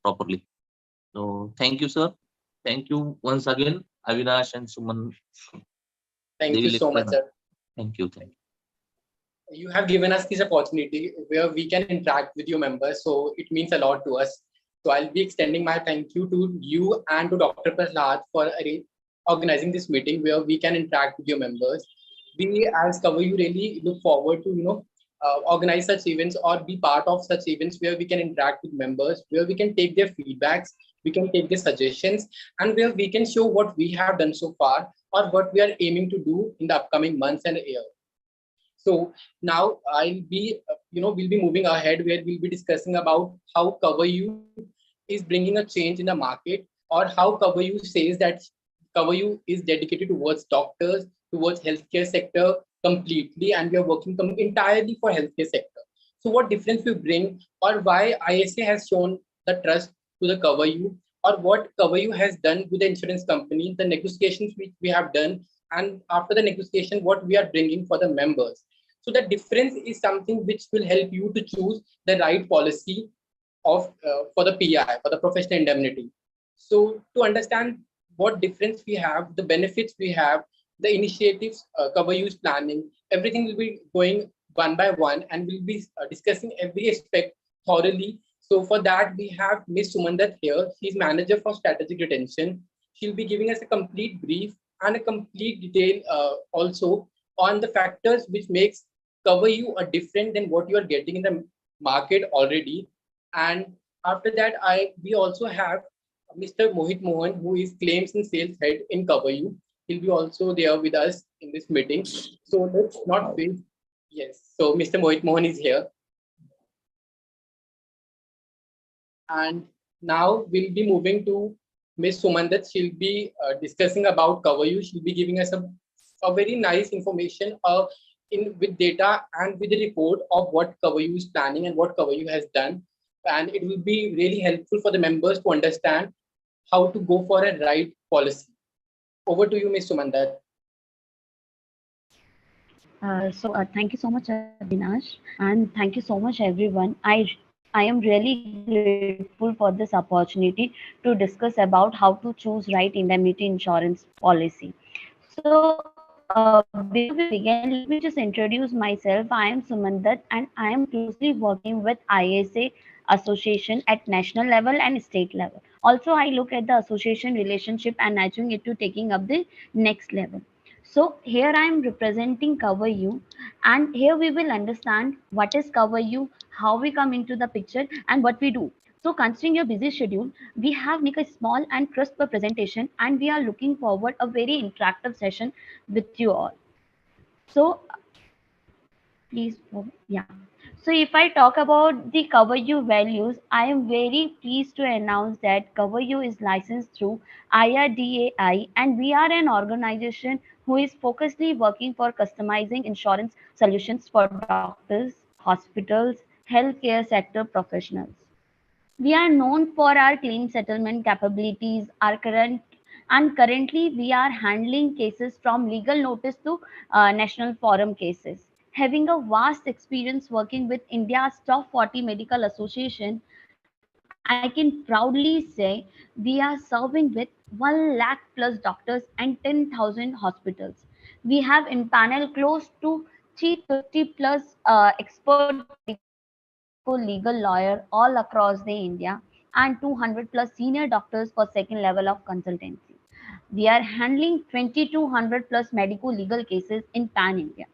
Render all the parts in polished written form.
properly. So thank you, sir. Thank you once again, Avinash and Suman. They Thank you will so much, explain. sir. Thank you. Thank You have given us this opportunity where we can interact with your members, so it means a lot to us. So I'll be extending my thank you to you and to Dr. Prahlad for organizing this meeting where we can interact with your members. We as Cover You really look forward to organize such events or be part of such events where we can interact with members, where we can take their feedbacks, we can take their suggestions, and where we can show what we have done so far or what we are aiming to do in the upcoming months and year. So now we'll be moving ahead where we'll be discussing about how Cover You is bringing a change in the market, or how Cover You says that Cover You is dedicated towards doctors, towards healthcare sector completely, and we are working entirely for healthcare sector. So what difference we bring, or why ISA has shown the trust to the Cover You, or what Cover You has done with the insurance company, the negotiations which we have done, and after the negotiation, what we are bringing for the members. So the difference is something which will help you to choose the right policy of for the PI, for the professional indemnity. So to understand what difference we have, the benefits we have, the initiatives, Cover use planning, everything will be going one by one, and we'll be discussing every aspect thoroughly. So for that, we have Ms. Sumandat here. She's manager for strategic retention. She'll be giving us a complete brief and a complete detail also on the factors which makes Cover You a different than what you are getting in the market already. And after that, I we also have Mr. Mohit Mohan, who is claims and sales head in Cover You. He'll be also there with us in this meeting. So let's not waste. Yes. So Mr. Mohit Mohan is here, and now we'll be moving to Ms. Sumandat. She'll be discussing about Cover You. She'll be giving us a very nice information in with data and with the report of what Cover You is planning and what Cover You has done. And it will be really helpful for the members to understand how to go for a right policy. Over to you, Ms. Sumandat. Thank you so much, Avinash, and thank you so much, everyone. I am really grateful for this opportunity to discuss about how to choose right indemnity insurance policy. So, before we begin, let me just introduce myself. I am Sumandat, and I am closely working with ISA Association at national level and state level. Also, I look at the association relationship and nudging it to taking up the next level. So here I am representing Cover You, and here we will understand what is Cover You, how we come into the picture, and what we do. So considering your busy schedule, we have make a small and crisp presentation, and we are looking forward a very interactive session with you all. So please, yeah. So if I talk about the Cover You values, I am very pleased to announce that Cover You is licensed through IRDAI, and we are an organization who is focusedly working for customizing insurance solutions for doctors, hospitals, healthcare sector professionals. We are known for our claim settlement capabilities. Currently we are handling cases from legal notice to national forum cases. Having a vast experience working with India's top 40 medical association, I can proudly say we are serving with 1 lakh plus doctors and 10,000 hospitals. We have in panel close to 350 plus expert medical legal lawyer all across the India, and 200 plus senior doctors for second level of consultancy. We are handling 2200 plus medical legal cases in pan India.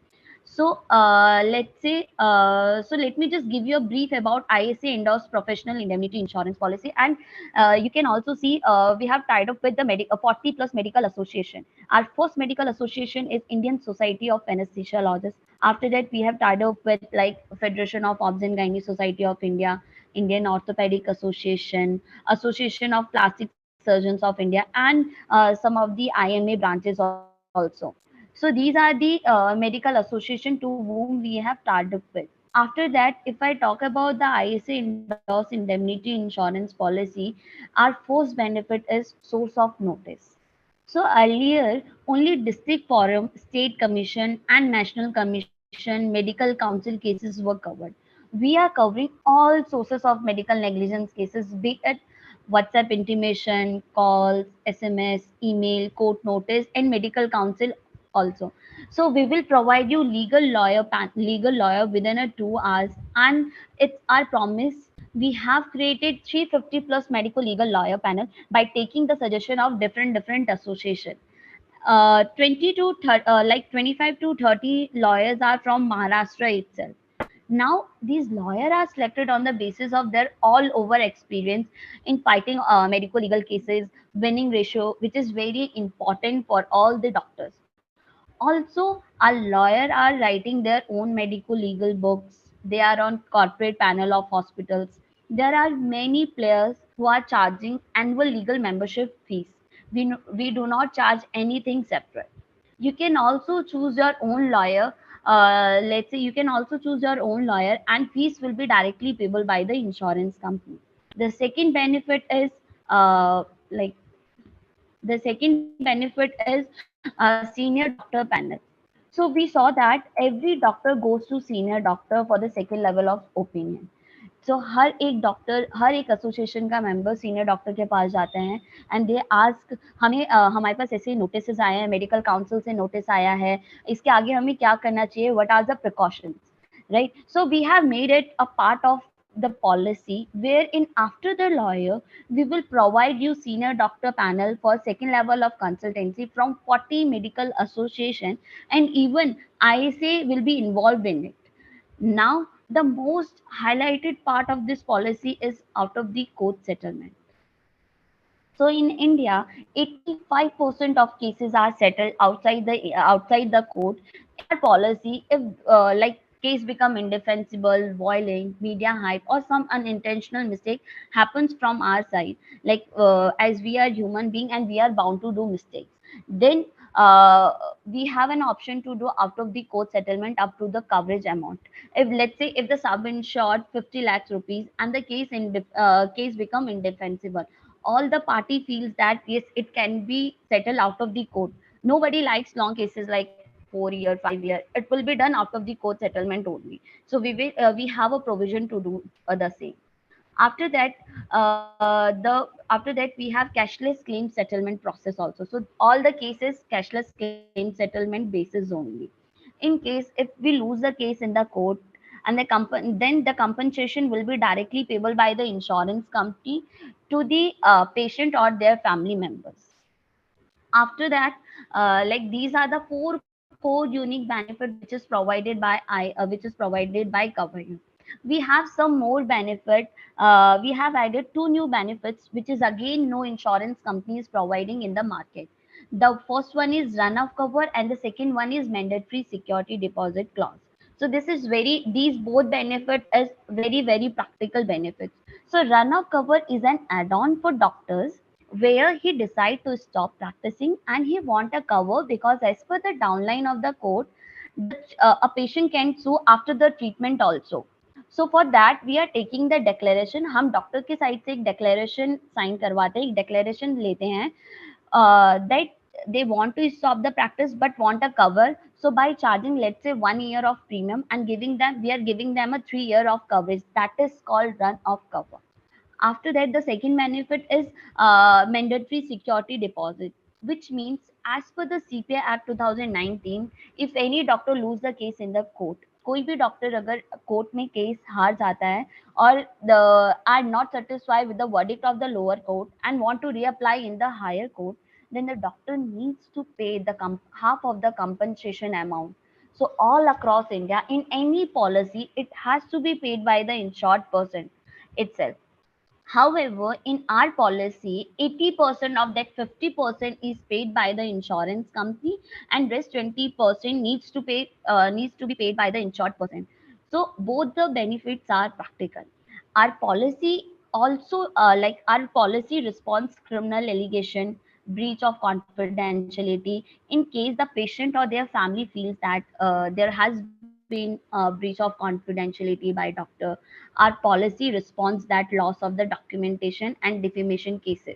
So let me just give you a brief about ISA endorsed professional indemnity insurance policy, and you can also see we have tied up with the 40 plus medical association. Our first medical association is Indian Society of Anesthesiologists. After that, we have tied up with like Federation of Obs and Gynae Society of India, Indian Orthopedic Association, Association of Plastic Surgeons of India, and some of the IMA branches also. So these are the medical association to whom we have tied up with. After that, if I talk about the ISA endorsed indemnity insurance policy, our first benefit is source of notice. So earlier, only district forum, state commission, and national commission, medical council cases were covered. We are covering all sources of medical negligence cases, be it WhatsApp intimation, calls, SMS, email, court notice, and medical counsel also. So we will provide you legal lawyer within a 2 hours, and it's our promise. We have created 350 plus medical legal lawyer panel by taking the suggestion of different association. 20 to 30, 25 to 30 lawyers are from Maharashtra itself. Now these lawyers are selected on the basis of their all over experience in fighting medical legal cases, winning ratio, which is very important for all the doctors. Also, our lawyers are writing their own medical legal books. They are on corporate panel of hospitals. There are many players who are charging annual legal membership fees. We do not charge anything separate. You can also choose your own lawyer. Let's say you can also choose your own lawyer, and fees will be directly payable by the insurance company. The second benefit is like the second benefit is senior doctor panel. So we saw that every doctor goes to senior doctor for the second level of opinion. So हर एक association का member senior doctor के पास जाते हैं and they ask हमें हमारे पास ऐसे notice आए हैं, मेडिकल काउंसिल से नोटिस आया है, इसके आगे हमें क्या करना चाहिए, what are the precautions, right? So we have made it a part of the policy wherein after the lawyer we will provide you senior doctor panel for second level of consultancy from 40 medical association, and even ISA will be involved in it. Now the most highlighted part of this policy is out of the court settlement. So in India, 85% of cases are settled outside the court. In our policy, if case become indefensible, violent, media hype, or some unintentional mistake happens from our side, as we are human being and we are bound to do mistakes, then we have an option to do out of the court settlement up to the coverage amount. If let's say if the sub insured 50 lakhs rupees and the case become indefensible, all the party feels that yes, it can be settled out of the court. Nobody likes long cases like 4 year 5 year. It will be done out of the court settlement only. So we have a provision to do the same. After that, we have cashless claim settlement process also. So all the cases cashless claim settlement basis only. In case if we lose the case in the court, and then the compensation will be directly payable by the insurance company to the patient or their family members. After that, these are the four core unique benefit which is provided by which is provided by government. We have some more benefit. We have added two new benefits which is again no insurance company is providing in the market. The first one is run off cover and the second one is mandatory security deposit clause. So this is very, these both benefit is very practical benefits. So run off cover is an add-on for doctors where he decide to stop practicing and he want a cover because as per the downline of the court, a patient can sue after the treatment also. So for that we are taking the declaration. हम doctor के side से एक declaration sign करवाते हैं, एक declaration लेते हैं that they want to stop the practice but want a cover. So by charging let's say 1 year of premium and we are giving them a 3 year of coverage, that is called run off cover. After that, the second benefit is mandatory security deposit, which means as per the CPA Act 2019, if any doctor lose the case in the court, कोई भी doctor अगर court में case हार जाता है और the are not satisfied with the verdict of the lower court and want to reapply in the higher court, then the doctor needs to pay the half of the compensation amount. So all across India, in any policy, it has to be paid by the insured person itself. However, in our policy, 80% of that 50% is paid by the insurance company, and rest 20% needs to be paid by the insured person. So both the benefits are practical. Our policy also our policy responds criminal allegation, breach of confidentiality in case the patient or their family feels that there has been a breach of confidentiality by doctor. Our policy responds that loss of the documentation and defamation cases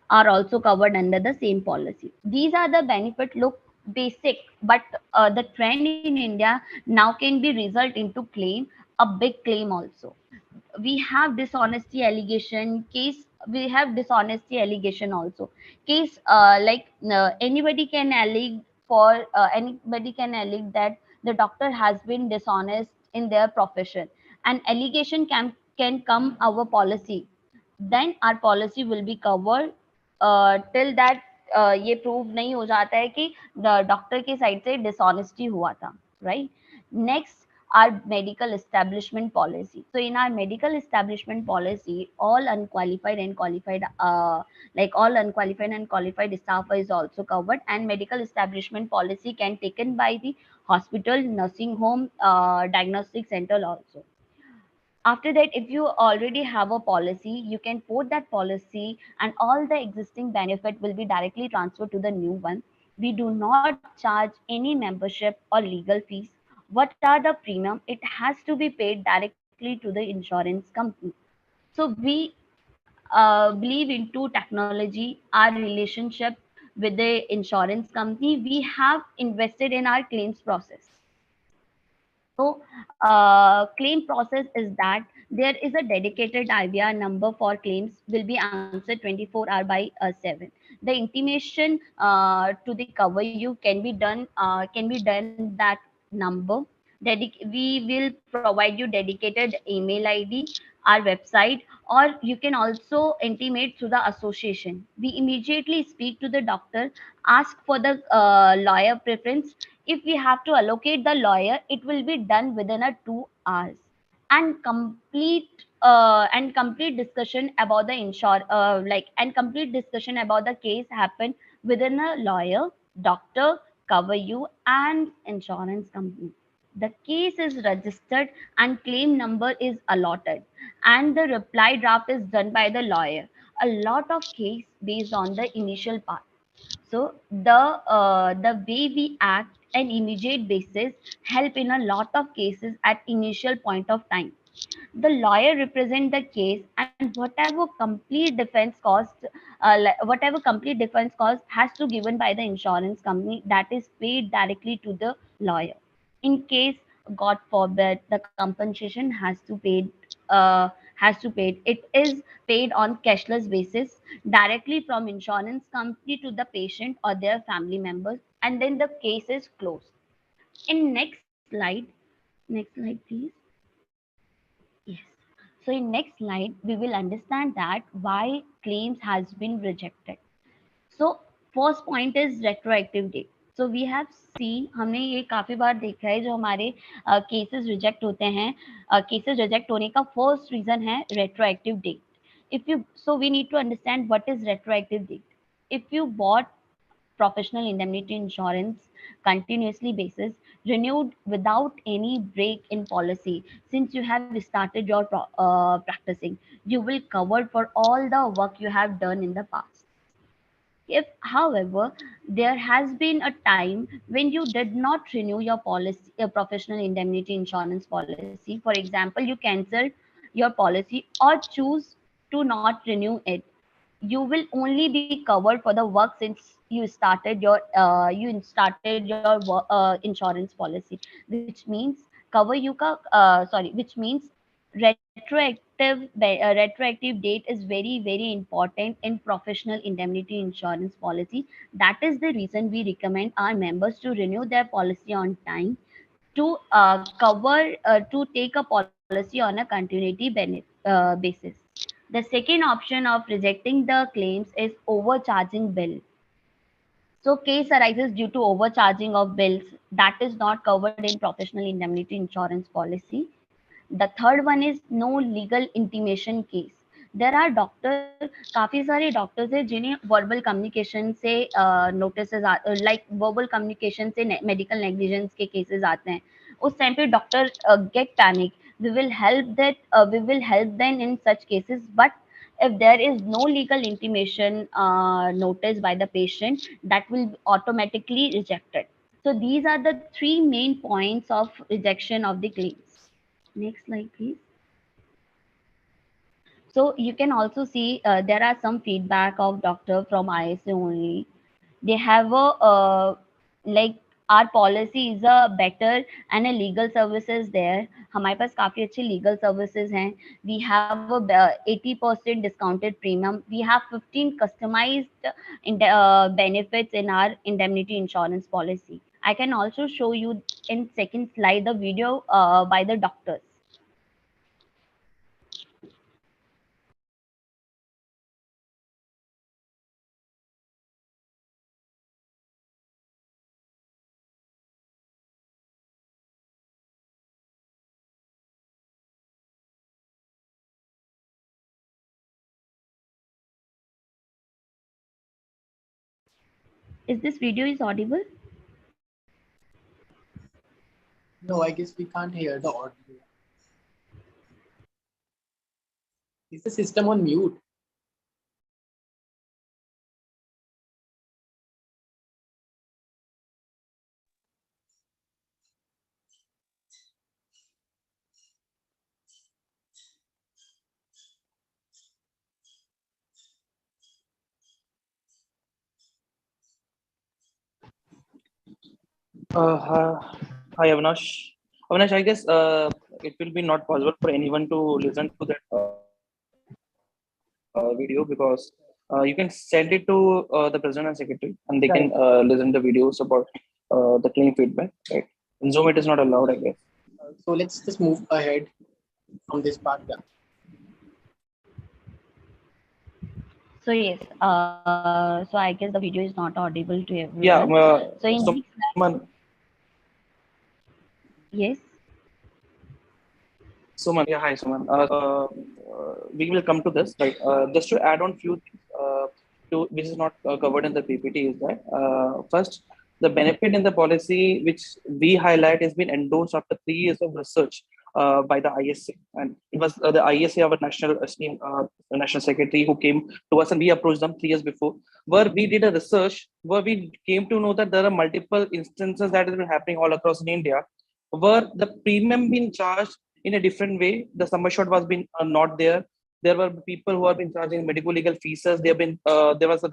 are also covered under the same policy. These are the benefit look basic, but the trend in India now can be result into claim. a big claim also. We have dishonesty allegation case, we have dishonesty allegation also case, anybody can allege for anybody can allege that the doctor has been dishonest in their profession, and allegation can come our policy, then our policy will be covered till that ये prove नहीं हो जाता है कि doctor की side से dishonesty हुआ था, right. Next, our medical establishment policy. So in our medical establishment policy, all unqualified and qualified, all unqualified and qualified staff is also covered, and medical establishment policy can taken by the hospital, nursing home, diagnostic center also. After that, if you already have a policy, you can port that policy, and all the existing benefit will be directly transferred to the new one. We do not charge any membership or legal fees. What are the premium? It has to be paid directly to the insurance company. So we believe into technology, our relationship with the insurance company. We have invested in our claims process. So, claim process is that there is a dedicated IVR number for claims will be answered 24 hour by 7. The intimation to the cover you can be done that number. We will provide you dedicated email ID, our website, or you can also intimate through the association. We immediately speak to the doctor, ask for the lawyer preference. If we have to allocate the lawyer, it will be done within a 2 hours, and complete discussion about the and complete discussion about the case happen within a lawyer, doctor, cover you, and insurance company. The case is registered and claim number is allotted, and the reply draft is done by the lawyer. A lot of case based on the initial part. So the way we act and immediate basis help in a lot of cases at initial point of time. The lawyer represent the case, and whatever complete defense cost has to given by the insurance company, that is paid directly to the lawyer. In case, God forbid, the compensation has to paid. It is paid on cashless basis directly from insurance company to the patient or their family members, and then the case is closed. In next slide, please. Yes. So in next slide, we will understand that why claims has been rejected. So first point is retroactive date. So we have seen, हमने ये काफी बार देखा है, जो हमारे cases reject होते हैं, cases reject होने का फर्स्ट रीजन है retroactive date. If you so we need to understand what is retroactive date. If you bought professional indemnity insurance continuously basis, renewed without any break in policy, since you have started your practicing, you will cover for all the work you have done in the past. If, however, there has been a time when you did not renew your policy, your professional indemnity insurance policy, for example, you cancelled your policy or choose to not renew it, you will only be covered for the work since you started your insurance policy, which means cover you ka which means retroactive date is very very important in professional indemnity insurance policy. That is the reason we recommend our members to renew their policy on time, to to take a policy on a continuity basis. The second option of rejecting the claims is overcharging bill. So case arises due to overcharging of bills, that is not covered in professional indemnity insurance policy. The third one is no legal intimation case. There are doctor, काफी सारे doctors हैं जिन्हें verbal communication से notices like verbal communication से medical negligence के cases आते हैं. उस टाइम पे doctor get panic. We will help them in such cases, but if there is no legal intimation notice by the patient, that will automatically rejected. So these are the three main points of rejection of the claims. Next slide, please. So you can also see there are some feedback of doctor from ISA only. They have a like our policy is a better and a legal services there. हमारे पास काफी अच्छे legal services हैं. We have a 80% discounted premium. We have 15 customized benefits in our indemnity insurance policy. I can also show you in second slide the video by the doctors. Is this video is audible? No, I guess we can't hear the audio. Is the system on mute? Hi, Avinash. Avinash, I guess it will be not possible for anyone to listen to that video because you can send it to the president and secretary, and they can listen to videos about the claim feedback. Right? In Zoom, it is not allowed, I guess. So let's just move ahead from this part. Yeah. So yes, so I guess the video is not audible to everyone. Yeah. So in Suman, next slide, yes. Suman, yeah, hi, Suman. We will come to this, right? Just to add on few things, which is not covered in the PPT is that first, the benefit in the policy which we highlight has been endorsed after 3 years of research by the ISA, and it was the ISA, our national national secretary, who came to us, and we approached them 3 years before, where we did a research where we came to know that there are multiple instances that have been happening all across in India, where the premium being charged in a different way. The sum assured was been not there. There were people who have been charging medical legal fees. There been there was a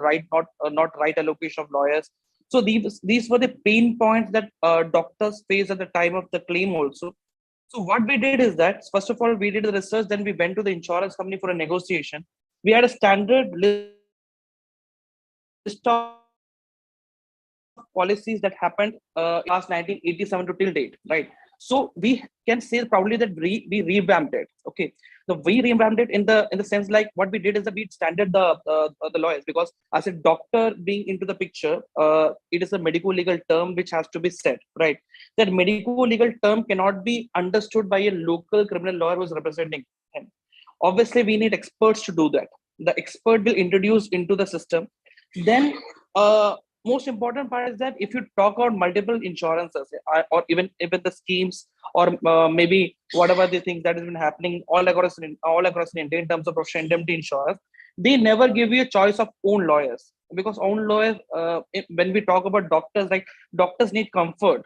not right allocation of lawyers. So these were the pain points that doctors face at the time of the claim also. So what we did is that first of all we did the research, then we went to the insurance company for a negotiation. We had a standard list of policies that happened last 1987 to till date, right? So we can say proudly that we revamped it. Okay, so we revamped it in the sense like what we did is that we standard the lawyers, because as a doctor being into the picture, it is a medical legal term which has to be set right. That medical legal term cannot be understood by a local criminal lawyer who is representing him. Obviously, we need experts to do that. The expert will introduce into the system. Then most important part is that if you talk about multiple insurances, or even the schemes, or maybe whatever the things that has been happening all across India in terms of professional indemnity insurance, they never give you a choice of own lawyers, because own lawyers, when we talk about doctors, like doctors need comfort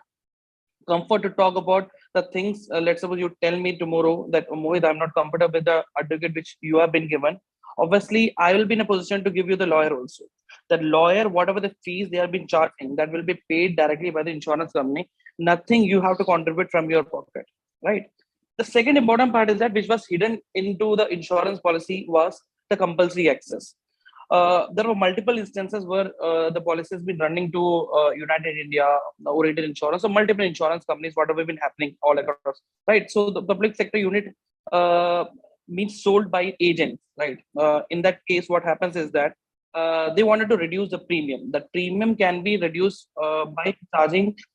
to talk about the things. Let's suppose you tell me tomorrow that, oh, Mohit, I'm not comfortable with the advocate which you have been given. Obviously, I will be in a position to give you the lawyer also. The lawyer, whatever the fees they have been charging, that will be paid directly by the insurance company. Nothing you have to contribute from your pocket, right? The second important part is that which was hidden into the insurance policy was the compulsory access. There were multiple instances where the policy has been running to United India, Oriental Insurance, so multiple insurance companies, whatever been happening all across, right? So the public sector unit uh, means sold by agents, right? In that case, what happens is that they wanted to reduce the premium. The premium can be reduced by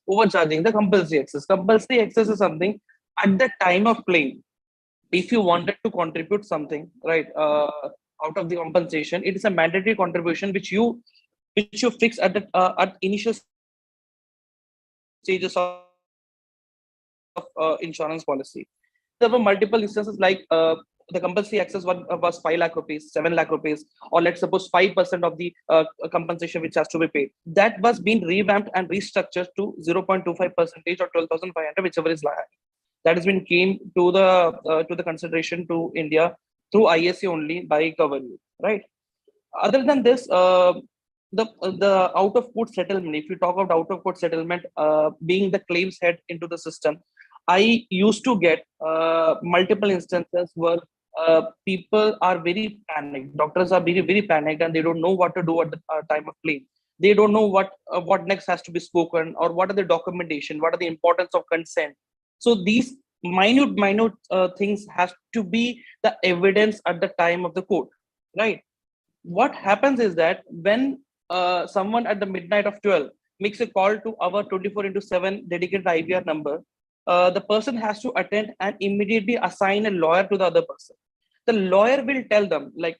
overcharging the compulsory access. Compulsory access is something at the time of claim. If you wanted to contribute something, right, out of the compensation, it is a mandatory contribution which you fix at the at initial stages of insurance policy. There were multiple instances like the compulsory access was 5 lakh rupees, 7 lakh rupees, or let's suppose 5% of the compensation which has to be paid. That was being revamped and restructured to 0.25 percentage or 12,500, whichever is higher. That has been came to the consideration to India through ISA only by cover, right? Other than this, the out of court settlement, if you talk about out of court settlement, being the claims head into the system, I used to get multiple instances where people are very panicked, doctors are very panicked, and they don't know what to do at the time of claim. They don't know what next has to be spoken, or what are the documentation, what are the importance of consent. So these minute things has to be the evidence at the time of the court, right? What happens is that when someone at the midnight of 12 makes a call to our 24 into 7 dedicated IVR number, the person has to attend and immediately assign a lawyer to the other person. The lawyer will tell them, like,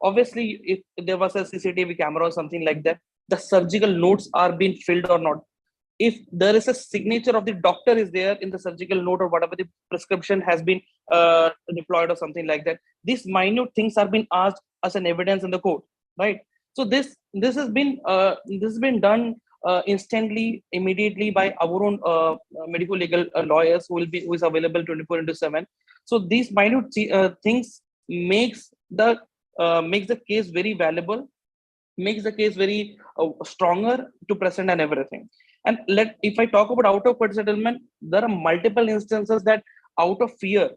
obviously, if there was a CCTV camera or something like that, the surgical notes are being filled or not. If there is a signature of the doctor is there in the surgical note, or whatever the prescription has been deployed or something like that, these minute things are being asked as an evidence in the court, right? So this has been done instantly, immediately by our own medical legal lawyers who is available 24 into 7. So these minute things makes the case very valuable, makes the case very stronger to present and everything. And if I talk about out of court settlement, there are multiple instances that out of fear,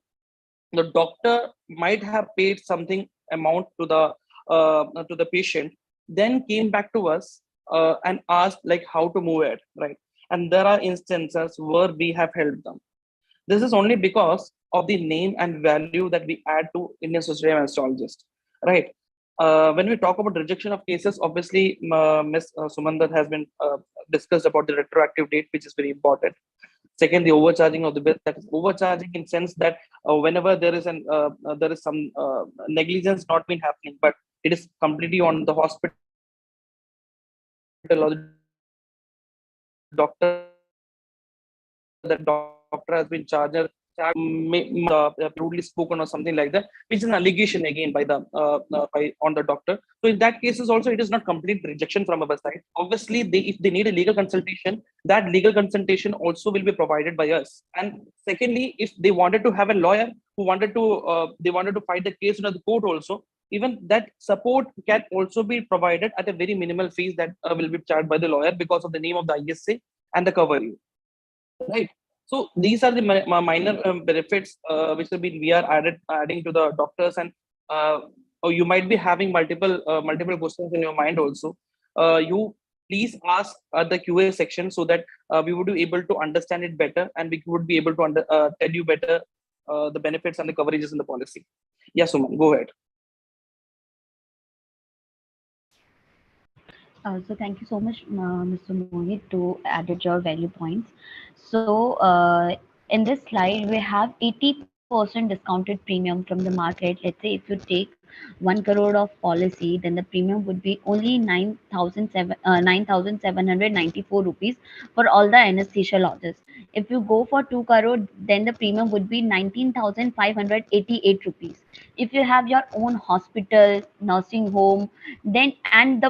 the doctor might have paid something amount to the patient, then came back to us and asked like how to move it, right? And there are instances where we have helped them. This is only because of the name and value that we add to Indian Society of Astrologists, right? When we talk about rejection of cases, obviously, Ms. Sumandar has been discussed about the retroactive date, which is very important. Second, the overcharging of the bill. That is overcharging in sense that whenever there is some negligence not been happening, but it is completely on the hospital or the doctor, that doctor has been rudely spoken or something like that, which is an allegation again on the doctor. So in that cases also, it is not complete rejection from our side. Obviously, if they need a legal consultation, that legal consultation also will be provided by us. And secondly, if they wanted to have a lawyer who they wanted to fight the case in the court also, even that support can also be provided at a very minimal fees that will be charged by the lawyer because of the name of the ISA and the cover you, right? So these are the minor benefits which we are adding to the doctors. And or you might be having multiple questions in your mind also. You please ask at the QA section, so that we would be able to understand it better, and we would be able to tell you better the benefits and the coverages in the policy. Yeah, Suman, go ahead. So thank you so much, Mr. Mohit, to added your value points. So in this slide, we have 80% discounted premium from the market. Let's say if you take 1 crore of policy, then the premium would be only 9,794 rupees for all the anesthesia lodges. If you go for 2 crore, then the premium would be 19,588 rupees. If you have your own hospital, nursing home, then and the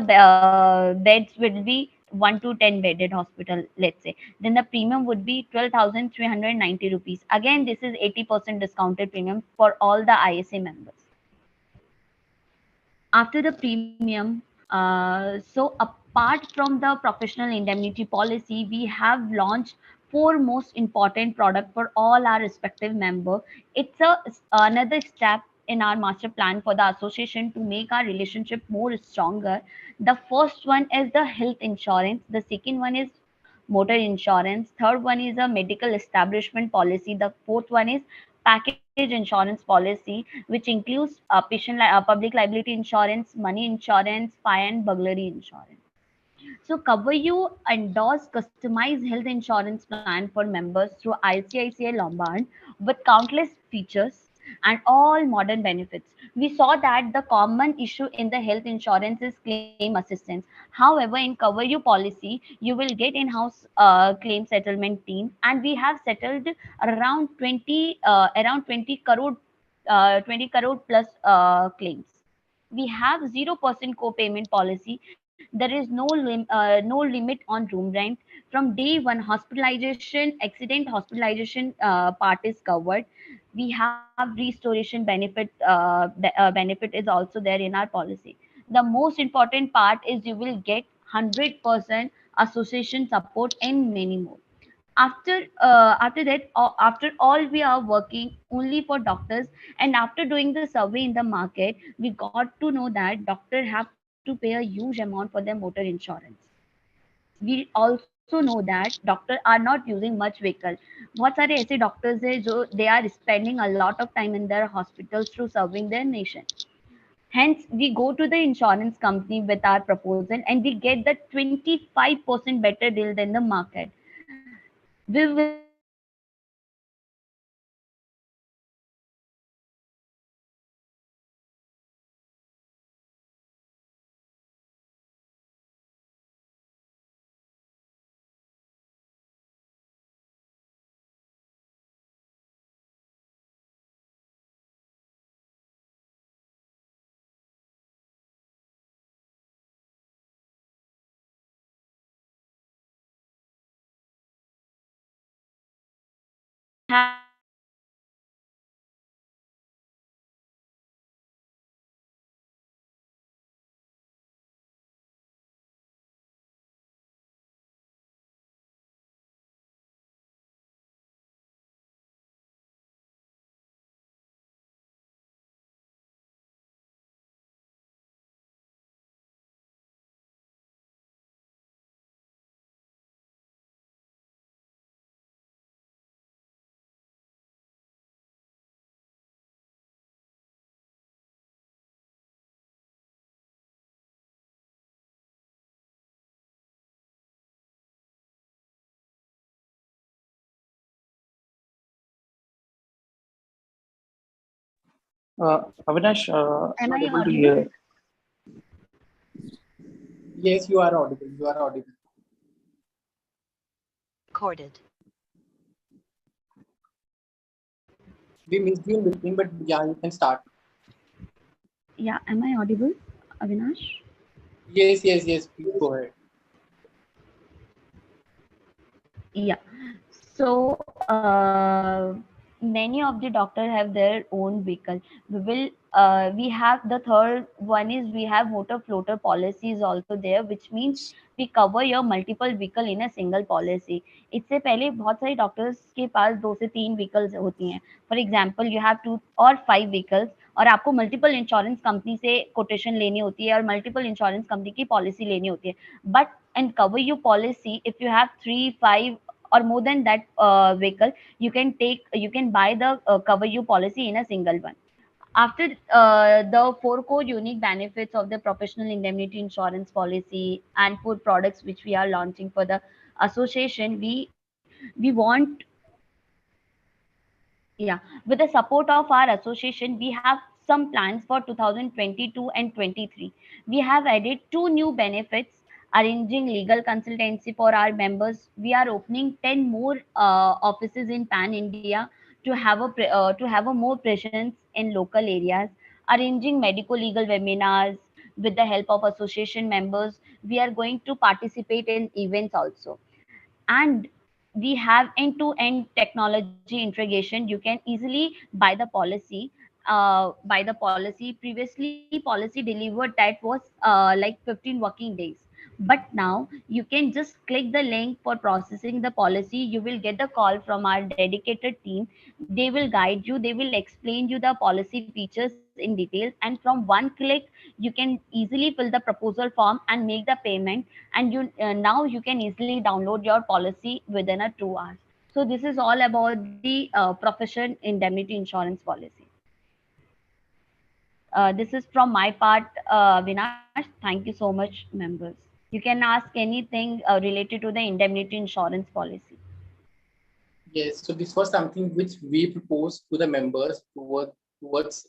beds will be 1 to 10 bedded hospital, let's say, then the premium would be 12,390 rupees. Again, this is 80% discounted premium for all the ISA members. After the premium, so apart from the professional indemnity policy, we have launched four most important product for all our respective member. It's another step in our master plan for the association to make our relationship more stronger. The first one is the health insurance, the second one is motor insurance, third one is a medical establishment policy, the fourth one is package insurance policy, which includes public liability insurance, money insurance, fire and burglary insurance. So cover you endorse customized health insurance plan for members through ICICI Lombard with countless features and all modern benefits. We saw that the common issue in the health insurance is claim assistance. However, in cover you policy, you will get in-house claim settlement team, and we have settled around 20 crore plus claims. We have 0% co-payment policy. There is no limit on room rent. From day one, hospitalization, accident hospitalization part is covered. We have restoration benefit. Benefit is also there in our policy. the most important part is you will get 100% association support and many more. After that, after all, we are working only for doctors, and after doing the survey in the market, we got to know that doctor have to pay a huge amount for their motor insurance. We also know that doctors are not using much vehicle. बहुत सारे ऐसे doctors हैं जो they are spending a lot of time in their hospitals to serving their nation. Hence, we go to the insurance company with our proposal and we get the 25% better deal than the market. We will get the association support, we will get the motor insurance coverage, we will get the we will get the we will get the we have Avinash, am not I able to audible? hear. Yes, you are audible. You are audible. Recorded. We missed you in between, but yeah, you can start. Yeah, am I audible, Avinash? Yes, yes, yes. Please go ahead. Yeah. So many of the doctors have their own vehicle. We have the third one is we have motor floater policies also there, which means we cover your multiple vehicle in a single policy. इससे पहले बहुत सारे doctors के पास 2 से 3 vehicles होती हैं. For example you have 2 or 5 vehicles और आपको मल्टीपल इंश्योरेंस कंपनी से कोटेशन लेनी होती है और मल्टीपल इंश्योरेंस कंपनी की पॉलिसी लेनी होती है. But and cover your policy if you have 3 5 or more than that vehicle, you can buy the cover you policy in a single one. After the 4 core unique benefits of the professional indemnity insurance policy and 4 products which we are launching for the association, we want yeah, with the support of our association, we have some plans for 2022 and 23. We have added 2 new benefits, arranging legal consultancy for our members. We are opening 10 more offices in Pan India to have a more presence in local areas, arranging medical legal webinars with the help of association members. We are going to participate in events also, and we have end-to-end technology integration. You can easily buy the policy. Previously policy delivered that was like 15 working days, but now you can just click the link for processing the policy. You will get the call from our dedicated team. They will guide you, they will explain you the policy features in details, and from one click you can easily fill the proposal form and make the payment, and you now you can easily download your policy within a 2 hours. So this is all about the profession indemnity insurance policy. This is from my part, Vinash. Thank you so much, members. You can ask anything related to the indemnity insurance policy. Yes, so this was something which we proposed to the members towards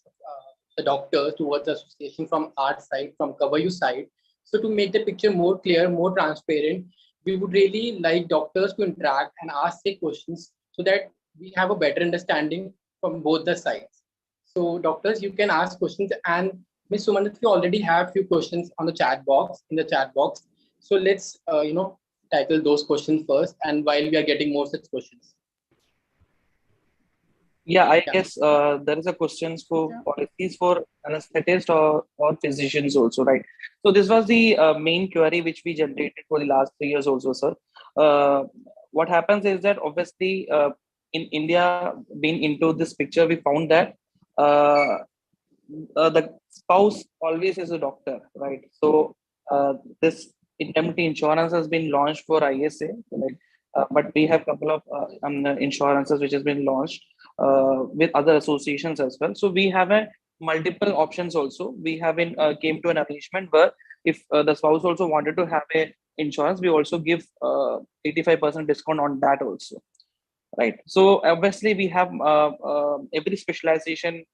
the doctors, towards the association from our side, from Cover You side. So to make the picture more clear, more transparent, we would really like doctors to interact and ask their questions so that we have a better understanding from both the sides. So doctors, you can ask questions, and Ms. Sumanit, we already have few questions on the chat box, in the chat box. So let's tackle those questions first, and while we are getting more such questions. Yeah, I Yeah. guess there is a questions for So, policies for anesthetists or physicians also, right? So this was the main query which we generated for the last 3 years also, sir. Uh, what happens is that obviously in India, being into this picture, we found that uh, the spouse always is a doctor, right? So this indemnity insurance has been launched for ISA, right? But we have couple of insurances which has been launched with other associations as well. So we have a multiple options also. We have been came to an arrangement where if the spouse also wanted to have a insurance, we also give 85% discount on that also, right? So obviously we have every specialization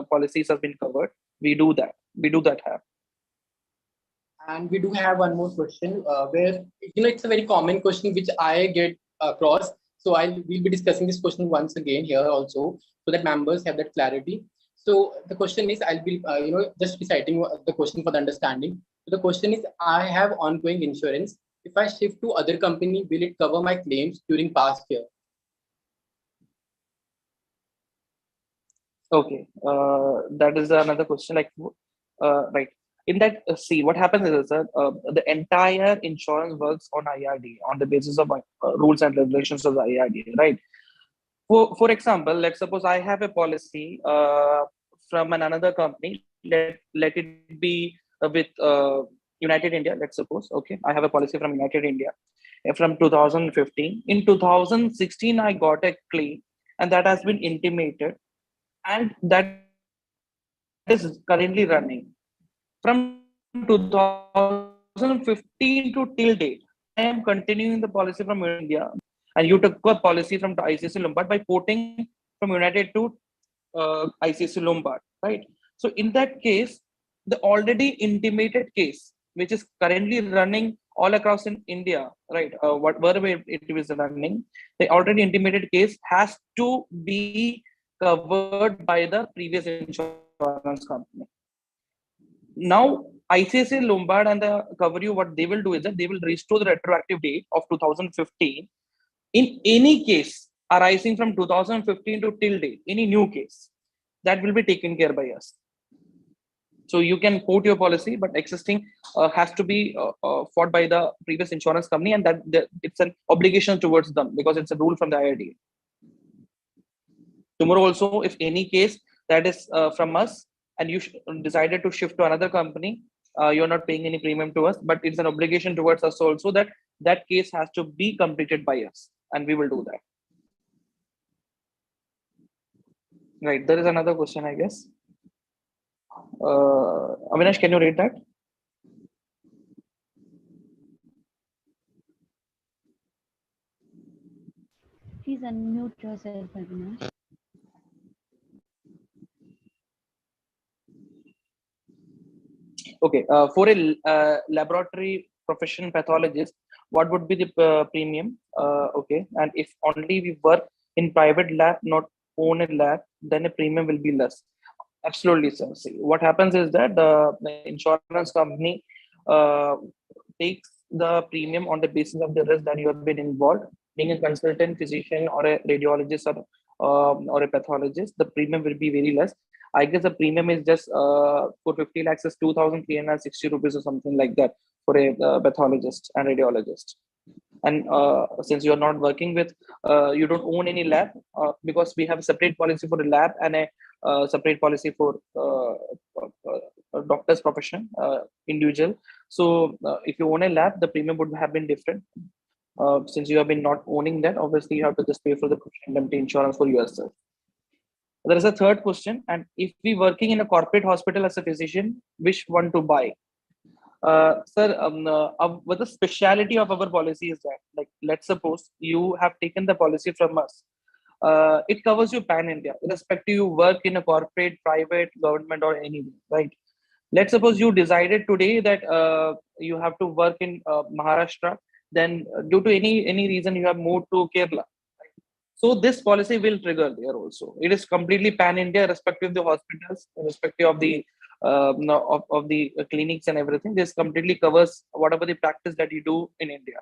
policies has been covered. We do that. We do that have. And we do have one more question where it's a very common question which I get across. So we'll be discussing this question once again here also, so that members have that clarity. So the question is, I'll be just reciting the question for the understanding. So the question is, I have ongoing insurance. If I shift to other company, will it cover my claims during past year? Okay, that is another question. Like, right. In that, see, what happens is that the entire insurance works on IRD on the basis of rules and regulations of the IRD, right? For example, let's suppose I have a policy from another company. Let it be with United India. Let's suppose. Okay, I have a policy from United India from 2015. In 2016, I got a claim, and that has been intimated, and that is currently running from 2015 to till date. I am continuing the policy from United India, and you took a policy from ICICI Lombard by porting from United to ICICI Lombard, right? So in that case, the already intimated case, which is currently running all across in India, right? Wherever it is running, the already intimated case has to be covered by the previous insurance company. Now, ICICI Lombard and the cover you, what they will do is that they will restore the retroactive date of 2015 in any case arising from 2015 to till date, any new case that will be taken care by us. So you can quote your policy, but existing has to be fought by the previous insurance company, and it's an obligation towards them because it's a rule from the IRDA. Tomorrow also, if any case that is from us and you decided to shift to another company, you're not paying any premium to us, but it's an obligation towards us also that that case has to be completed by us, and we will do that. Right, there is another question, I guess. Avinash, can you read that? please unmute yourself, Avinash. Okay, for a laboratory profession pathologist, what would be the premium? Okay, and if only we work in private lab, not own a lab, then a premium will be less. Absolutely, sir. See, what happens is that the insurance company uh, takes the premium on the basis of the risk that you have been involved. Being a consultant physician or a radiologist or a pathologist, the premium will be very less. I guess the premium is just for 50 lakhs is 2,360 rupees or something like that for a pathologist and radiologist. And since you're not working with, you don't own any lab because we have a separate policy for a lab and a separate policy for doctor's profession, individual. So if you own a lab, the premium would have been different. Since you have been not owning that, obviously you have to just pay for the indemnity insurance for yourself. There is a third question, and if we working in a corporate hospital as a physician, which one to buy? Sir, what the speciality of our policy is that, like, let's suppose you have taken the policy from us. It covers you pan India, irrespective you work in a corporate, private, government, or anywhere, right? Let's suppose you decided today that you have to work in Maharashtra, then due to any reason you have moved to Kerala. So this policy will trigger there also. It is completely pan India, respective of the hospitals, respective of the of the clinics and everything. This completely covers whatever the practice that you do in India.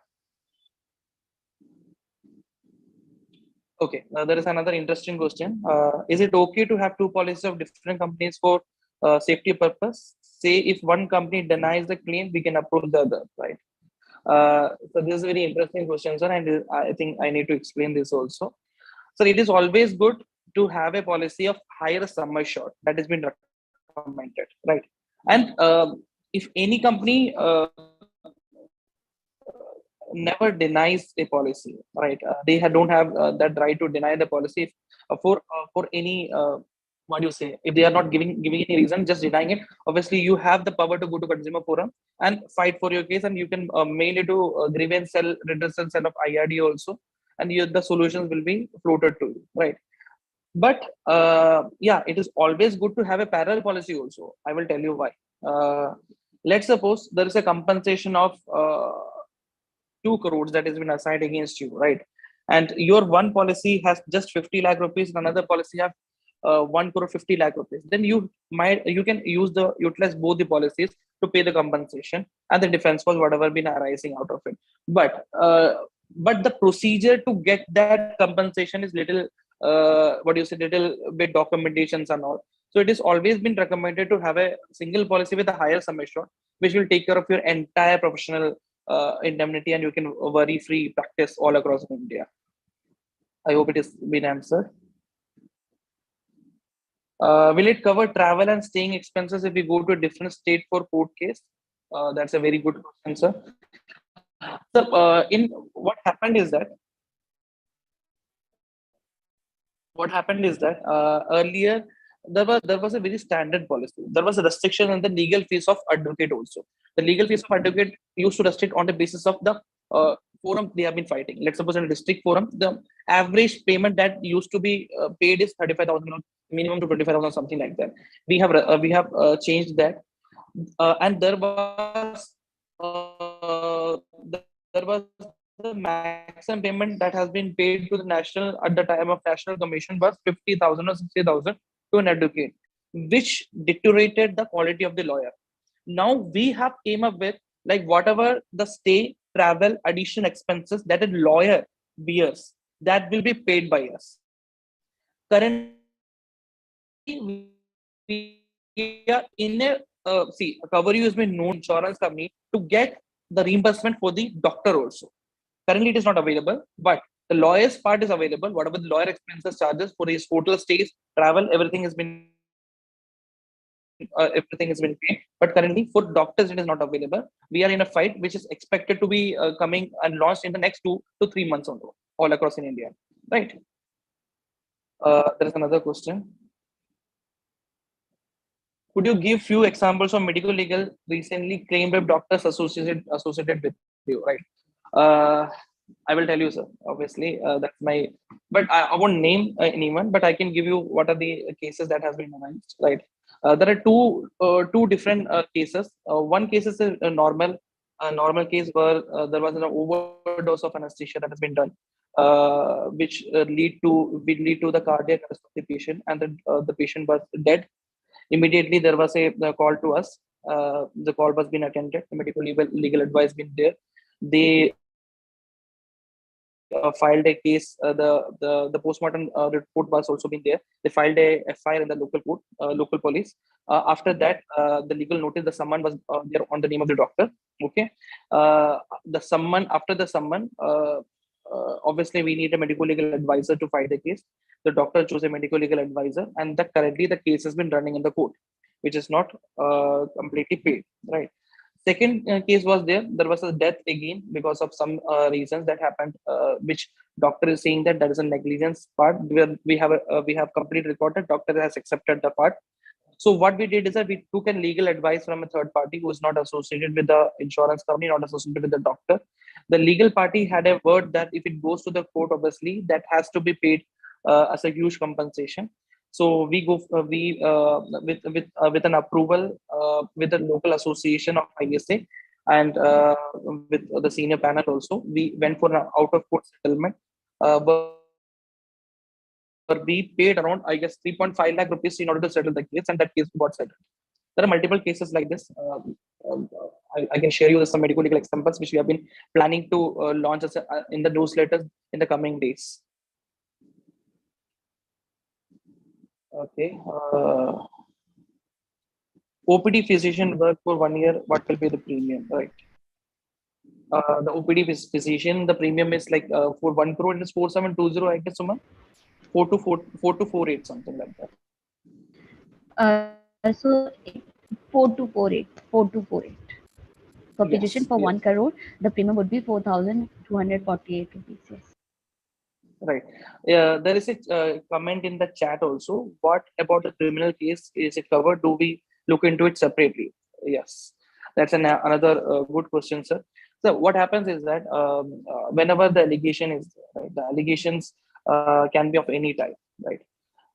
Okay, there is another interesting question. Is it okay to have two policies of different companies for safety purpose? Say if one company denies the claim, we can approach the other, right? So this is a very interesting question, sir, and I think I need to explain this also. So it is always good to have a policy of higher sum assured that has been recommended, right? And if any company never denies a policy, right? Don't have that right to deny the policy for any what do you say? If they are not giving any reason, just denying it. Obviously, you have the power to go to consumer forum and fight for your case, and you can mail it to grievance cell, redressal cell of IRD also, and the solutions will be floated to you, right? But yeah, it is always good to have a parallel policy also. I will tell you why. uh, let's suppose there is a compensation of 2 crores that has been assigned against you, right? And your one policy has just 50 lakh rupees, and another policy have 1 crore 50 lakh rupees. Then you can utilize both the policies to pay the compensation and the defense was whatever been arising out of it. But the procedure to get that compensation is little what do you say, little bit documentations and all. So it is always been recommended to have a single policy with a higher sum assured, which will take care of your entire professional indemnity, and you can worry free practice all across India. I hope it has been answered. Will it cover travel and staying expenses if we go to a different state for court case? That's a very good question, sir. So, in what happened is that earlier there was a very standard policy. There was a restriction on the legal fees of advocate also. The legal fees of advocate used to restrict on the basis of the forum they have been fighting. Let's suppose in a district forum, the average payment that used to be paid is 35,000 minimum to 25,000, something like that. We have changed that, and there was the maximum payment that has been paid to the national at the time of national commission was 50,000 or 60,000 to an advocate, which deteriorated the quality of the lawyer. Now we have came up with, like, whatever the stay, travel, additional expenses that a lawyer bears, that will be paid by us. Currently, we are in a cover you has been known insurance company to get the reimbursement for the doctor also. Currently, it is not available, but the lawyer's part is available. Whatever the lawyer expenses charges for his hotel stays, travel, everything has been everything has been paid. But currently, for doctors, it is not available. We are in a fight which is expected to be coming and launched in the next 2 to 3 months all across in India. Right. There is another question. Could you give few examples of medical legal recently claimed by doctors associated with you? Right. Uh, I will tell you, sir. Obviously, that's my. But I won't name anyone. But I can give you what are the cases that has been announced. Right. There are two different cases. One case is a normal case where there was an overdose of anesthesia that has been done, which lead to the cardiac arrest of the patient, and the patient was dead. Immediately, there was a call to us. The call was been attended. The medical legal advice been there. They filed a case. The postmortem report was also been there. They filed a FIR in the local court, local police. After that, the legal notice, the summon was there on the name of the doctor. Okay, the summon after the summon. Obviously, we need a medical legal advisor to fight the case. The doctor chose a medical legal advisor, and currently the case has been running in the court, which is not completely paid. Right. Second case was there was a death again because of some reasons that happened, which doctor is saying that there is a negligence part where we have complete record that doctor has accepted the part. So what we did is that we took a legal advice from a third party who is not associated with the insurance company, not associated with the doctor. The legal party had a word that if it goes to the court, obviously that has to be paid as a huge compensation. So we go we with an approval with the local association of ISA, and with the senior panel also, we went for an out of court settlement. But we paid around, I guess, 3.5 lakh rupees in order to settle the case, and that case got settled. There are multiple cases like this. I can share you some medical legal examples which we have been planning to launch in the newsletters in the coming days. Okay. OPD physician work for 1 year. What will be the premium? Right. The OPD physician, the premium is like for 1 crore, it is 4720. I guess, Suman. 4 to 48, something like that. So 4248. For physician Yes. for 1 Yes. crore, the premium would be 4,248 rupees. Yes. Right. There is a comment in the chat also. What about the criminal case? Is it covered? Do we look into it separately? Yes, that's another good question, sir. So what happens is that whenever the allegation is right, the allegations can be of any type, right?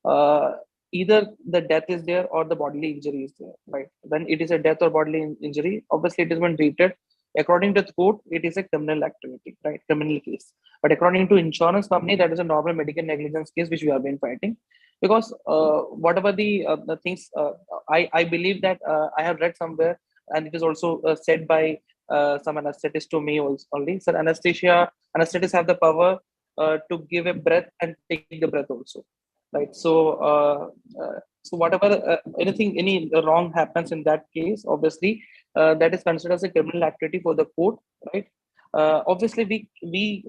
uh, Either the death is there or the bodily injury is there, right? When it is a death or bodily injury, obviously it is been treated according to the court. It is a criminal activity, right? Criminal case. But according to insurance company, that is a normal medical negligence case which we have been fighting. Because whatever the things, I believe that I have read somewhere, and it is also said by some anesthetist to me also, only. So anesthetists have the power to give a breath and take the breath also, right? So whatever any wrong happens in that case, obviously that is considered as a criminal activity for the court, right? Obviously we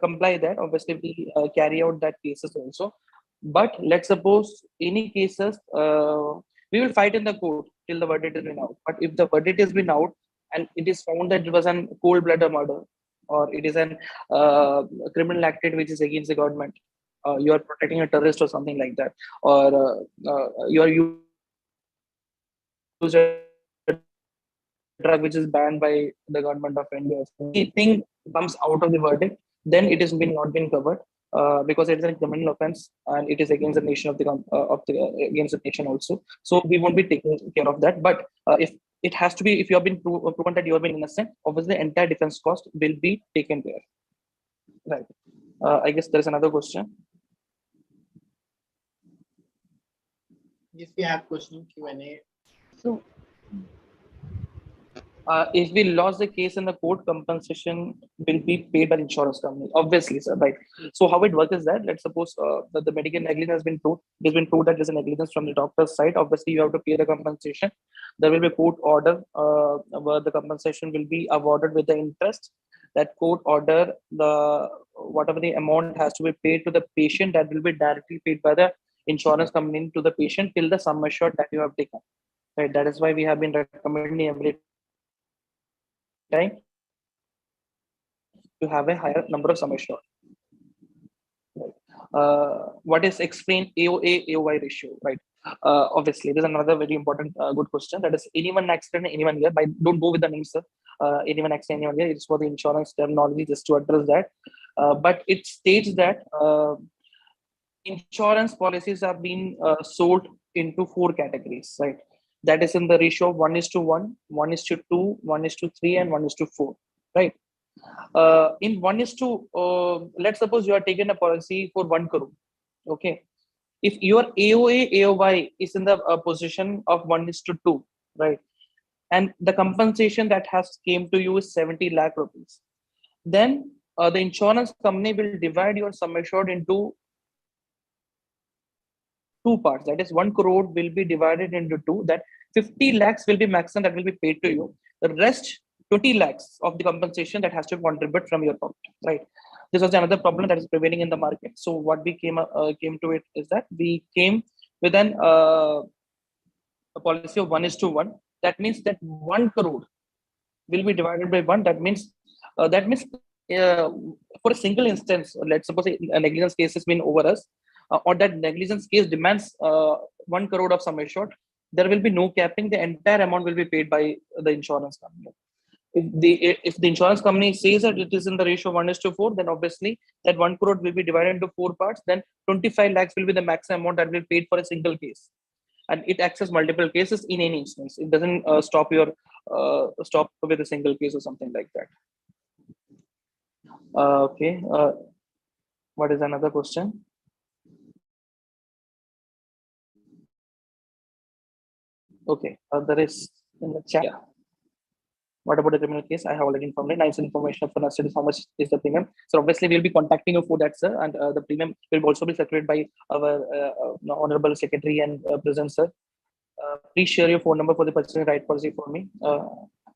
comply that. Obviously we carry out that cases also. But let's suppose any cases, we will fight in the court till the verdict has been out. But if the verdict has been out and it is found that it was an cold-blooded murder, or it is an criminal activity which is against the government, you are protecting a terrorist or something like that, or you are used a drug which is banned by the government of India. Anything comes out of the verdict, then it is been not been covered, because it is a criminal offense and it is against the nation of against the nation also. So we won't be taking care of that. But if it has to be, if you have been proven that you have been innocent, obviously the entire defense cost will be taken care. Right. I guess there is another question. Yes, we have question Q&A. So If we lost the case in the court, compensation will be paid by the insurance company. Obviously, sir, right? So how it works is that, let's suppose that the medical negligence has been proved. It has been proved that there's a negligence from the doctor's side. Obviously, you have to pay the compensation. There will be a court order where the compensation will be awarded with the interest. That court order, the whatever the amount has to be paid to the patient, that will be directly paid by the insurance company to the patient till the sum assured that you have taken. Right. That is why we have been recommending every time to have a higher number of sum assured. What is explained AOA AOY ratio, right? Obviously, there's another very important good question. That is anyone accident, anyone year. By don't go with the name, sir. Anyone accident, anyone year. It's for the insurance terminology just to address that. But it states that insurance policies are being sold into four categories, right? That is in the ratio of 1:1, 1:2, 1:3, and 1:4, right? In 1:2, let's suppose you are taking a policy for 1 crore. Okay. If your AOA, AOY is in the position of 1:2, right? And the compensation that has came to you is 70 lakh rupees, then the insurance company will divide your sum assured into two parts. That is, 1 crore will be divided into two. That 50 lakhs will be maximum that will be paid to you. The rest, 20 lakhs of the compensation that has to contribute from your pocket, right? This was another problem that is prevailing in the market. So what we came to it is that we came with a policy of 1:1. That means that 1 crore will be divided by one. That means for a single instance, let's suppose a negligence case has been over us, or that negligence case demands 1 crore of sum assured, there will be no capping. The entire amount will be paid by the insurance company. If the insurance company says that it is in the ratio 1:4, then obviously that 1 crore will be divided into four parts. Then 25 lakhs will be the maximum amount that will be paid for a single case, and it access multiple cases in any instance. It doesn't stop with a single case or something like that. Okay. What is another question? Okay. There is in the chat. Yeah. What about the criminal case? I have already informed it. Nice information for us is how much is the premium. So obviously we'll be contacting you for that, sir, and the premium will also be circulated by our honorable secretary and president, sir. Please share your phone number for the purchasing right policy for me.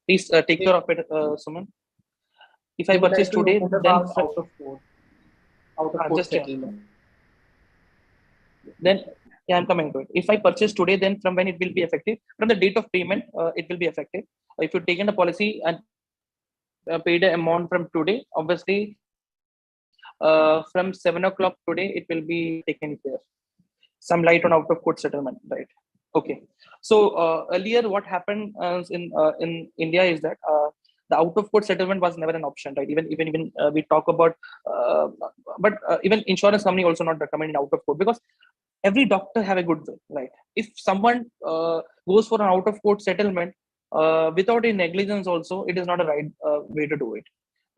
Please take care of it, Suman. If I They would purchase like to today, know more then about out of court just settlement. then yeah, I'm coming to it. If I purchase today, then from when it will be effective? From the date of payment, it will be effective. If you've taken the policy and paid the amount from today, obviously from 7 o'clock today, it will be taken care. Some light on out of court settlement, right? Okay. So earlier, what happened in India is that the out of court settlement was never an option, right? Even we talk about, but even insurance company also not recommending out of court because every doctor have a good will, right? If someone goes for an out of court settlement without a negligence, also it is not a right way to do it,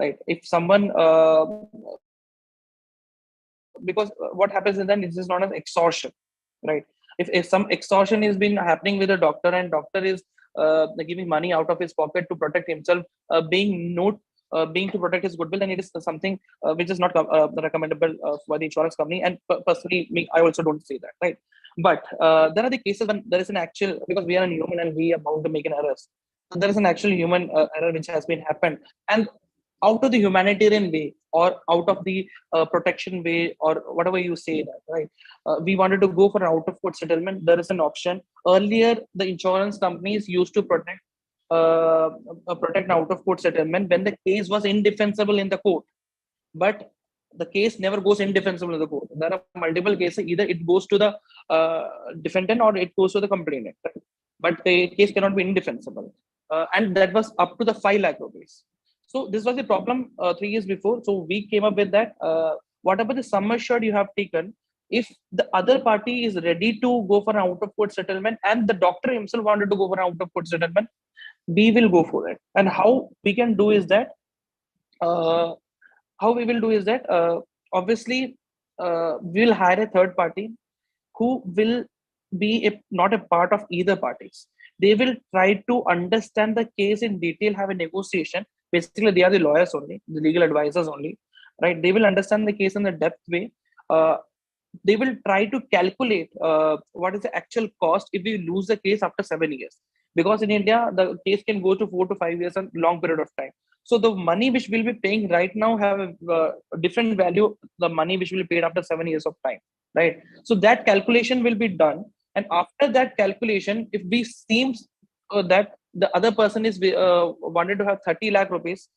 right? If someone because what happens is then it is not an extortion, right? If some extortion is been happening with a doctor and doctor is giving money out of his pocket to protect himself, being to protect his goodwill, then it is something which is not recommendable for the insurance company. And personally, me, I also don't say that, right? But there are the cases when there is an actual, because we are a human and we are bound to make an error. So there is an actual human error which has been happened, and out of the humanitarian way or out of the protection way or whatever you say that, right? We wanted to go for an out of court settlement. There is an option. Earlier, the insurance companies used to protect an out of court settlement when the case was indefensible in the court, but the case never goes indefensible in the court. There are multiple cases. Either it goes to the defendant or it goes to the complainant, right? But the case cannot be indefensible, and that was up to the 5 lakh rupees. So this was the problem 3 years before. So we came up with that. Whatever the sum assured you have taken, if the other party is ready to go for an out of court settlement and the doctor himself wanted to go for an out of court settlement, we will go for it. And how we can do is that, uh, obviously we'll hire a third party who will be not a part of either parties. They will try to understand the case in detail, have a negotiation. Basically, they are the lawyers only, the legal advisors only, right? They will understand the case in the depth way. Uh, they will try to calculate what is the actual cost if we lose the case after 7 years. Because in India, the case can go to 4 to 5 years, a long period of time. So the money which we'll be paying right now have a different value. The money which will be paid after 7 years of time, right? So that calculation will be done, and after that calculation, if we seems that the other person is wanted to have 30 lakh rupees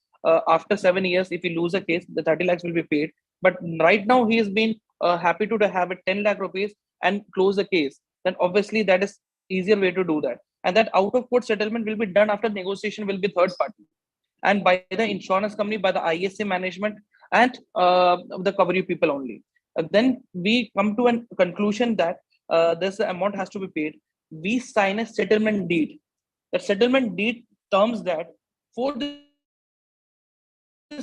after 7 years, if we lose a case, the 30 lakhs will be paid. But right now he has been happy to have a 10 lakh rupees and close the case. Then obviously that is easier way to do that. And that out of court settlement will be done after negotiation will be third party and by the insurance company, by the ISA management, and the cover people only. Then we come to a conclusion that this amount has to be paid. We sign a settlement deed. The settlement deed terms that for this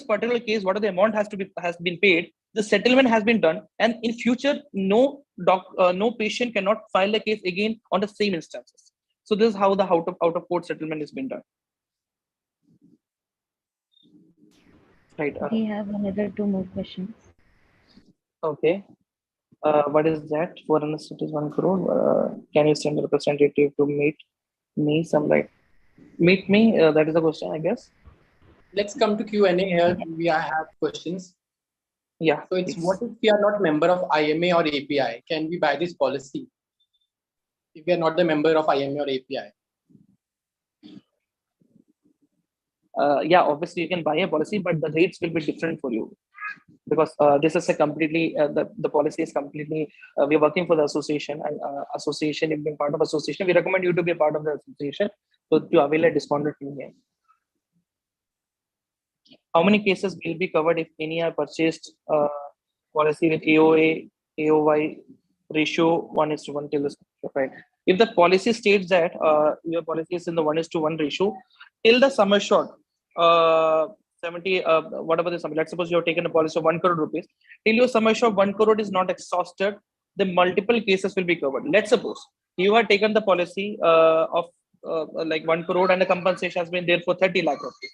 particular case, whatever the amount has been paid, the settlement has been done, and in future, no patient cannot file a case again on the same instances. So this is how the out of court settlement has been done. Right. We have another 2 more questions. Okay. What is that? Foreign state is 1 crore. Can you send a representative to meet me? Meet me. That is the question, I guess. Let's come to Q&A here. We have questions. Yeah. So it's please. what if we are not member of IMA or API? Can we buy this policy if we are not the member of IMA or API? Yeah, obviously you can buy a policy, but the rates will be different for you because this is a completely the policy is completely we're working for the association, and association, if being part of association, we recommend you to be a part of the association so to avail a discounted premium. How many cases will be covered if any are purchased policy with AOY ratio 1:1 till the, right? If the policy states that your policy is in the 1:1 ratio till the sum assured 70 whatever the sum, let's suppose you have taken a policy of 1 crore rupees, till your sum assured 1 crore is not exhausted, the multiple cases will be covered. Let's suppose you have taken the policy of like 1 crore and the compensation has been there for 30 lakh rupees.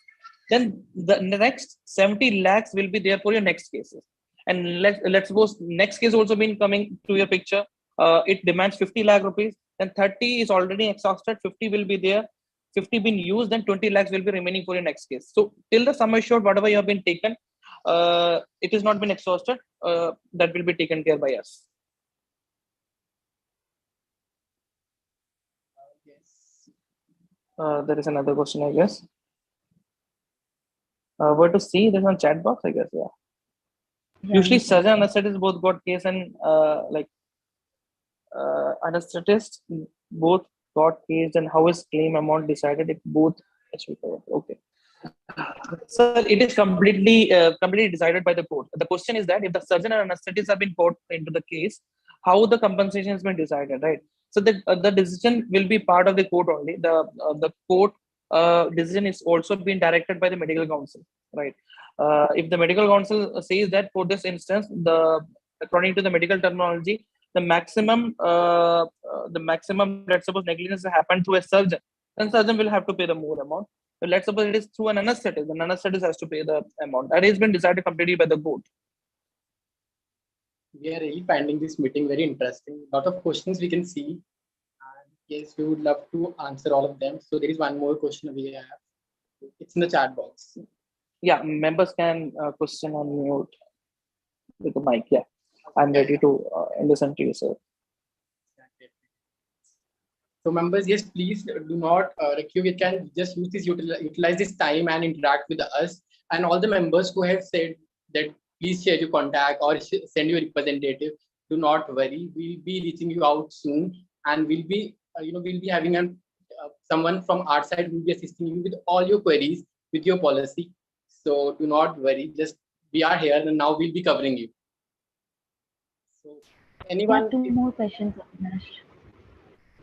Then the next 70 lakhs will be there for your next cases. And let's suppose next case also been coming to your picture. It demands 50 lakh rupees. Then 30 is already exhausted. 50 will be there. 50 been used. Then 20 lakhs will be remaining for your next case. So till the sum assured, whatever you have been taken, it has not been exhausted. That will be taken care by us. Yes. There is another question, I guess. Where to see? There's one chat box, I guess. Yeah. Usually, surgeon and anesthetist both got case, and anesthetist both got case, and how is claim amount decided if both actually covered? Okay. Sir, it is completely decided by the court. The question is that if the surgeon and anesthetist have been brought into the case, how the compensation has been decided, right? So the decision will be part of the court only. The court decision is also being directed by the medical council, right? If the medical council says that for this instance, according to the medical terminology, the maximum, let's suppose negligence happened to a surgeon, then surgeon will have to pay the more amount. But let's suppose it is through an anesthetist, then anesthetist has to pay the amount. That has been decided completely by the court. We are really finding this meeting very interesting. A lot of questions we can see. And yes, we would love to answer all of them. So there is one more question we have. It's in the chat box. Yeah, members can question on mute with the mic. Yeah, I'm ready to listen to you, sir. So members, yes, please do not you can just utilize this time and interact with us. And all the members who have said that please share your contact or send your representative. Do not worry, we'll be reaching you out soon, and we'll be we'll be having someone from our side who will be assisting you with all your queries with your policy. So do not worry, just we are here and now we'll be covering you. So anyone? Two more questions, Avinash.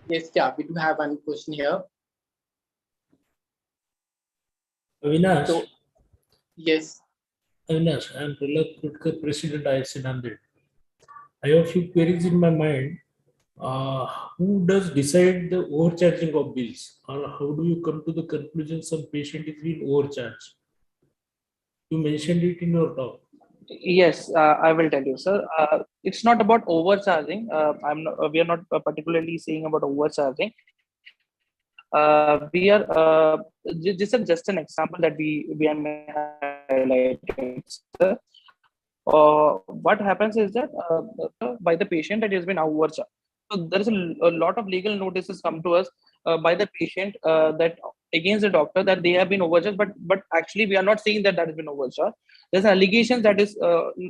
Yes, yeah, we do have one question here. Avinash. So, yes. Avinash, I am Prahlad Kutkar, President IFC Nanded. I have a few queries in my mind. Who does decide the overcharging of bills, or how do you come to the conclusion some patient is being overcharged? You mentioned it in your talk. Yes, I will tell you, sir. It's not about overcharging. We are not particularly saying about overcharging. We are this is just an example that we are highlighting, sir. What happens is that by the patient that has been overcharged. So there is a lot of legal notices come to us by the patient that against the doctor that they have been overcharged, but actually we are not saying that has been overcharged. There's an allegation that is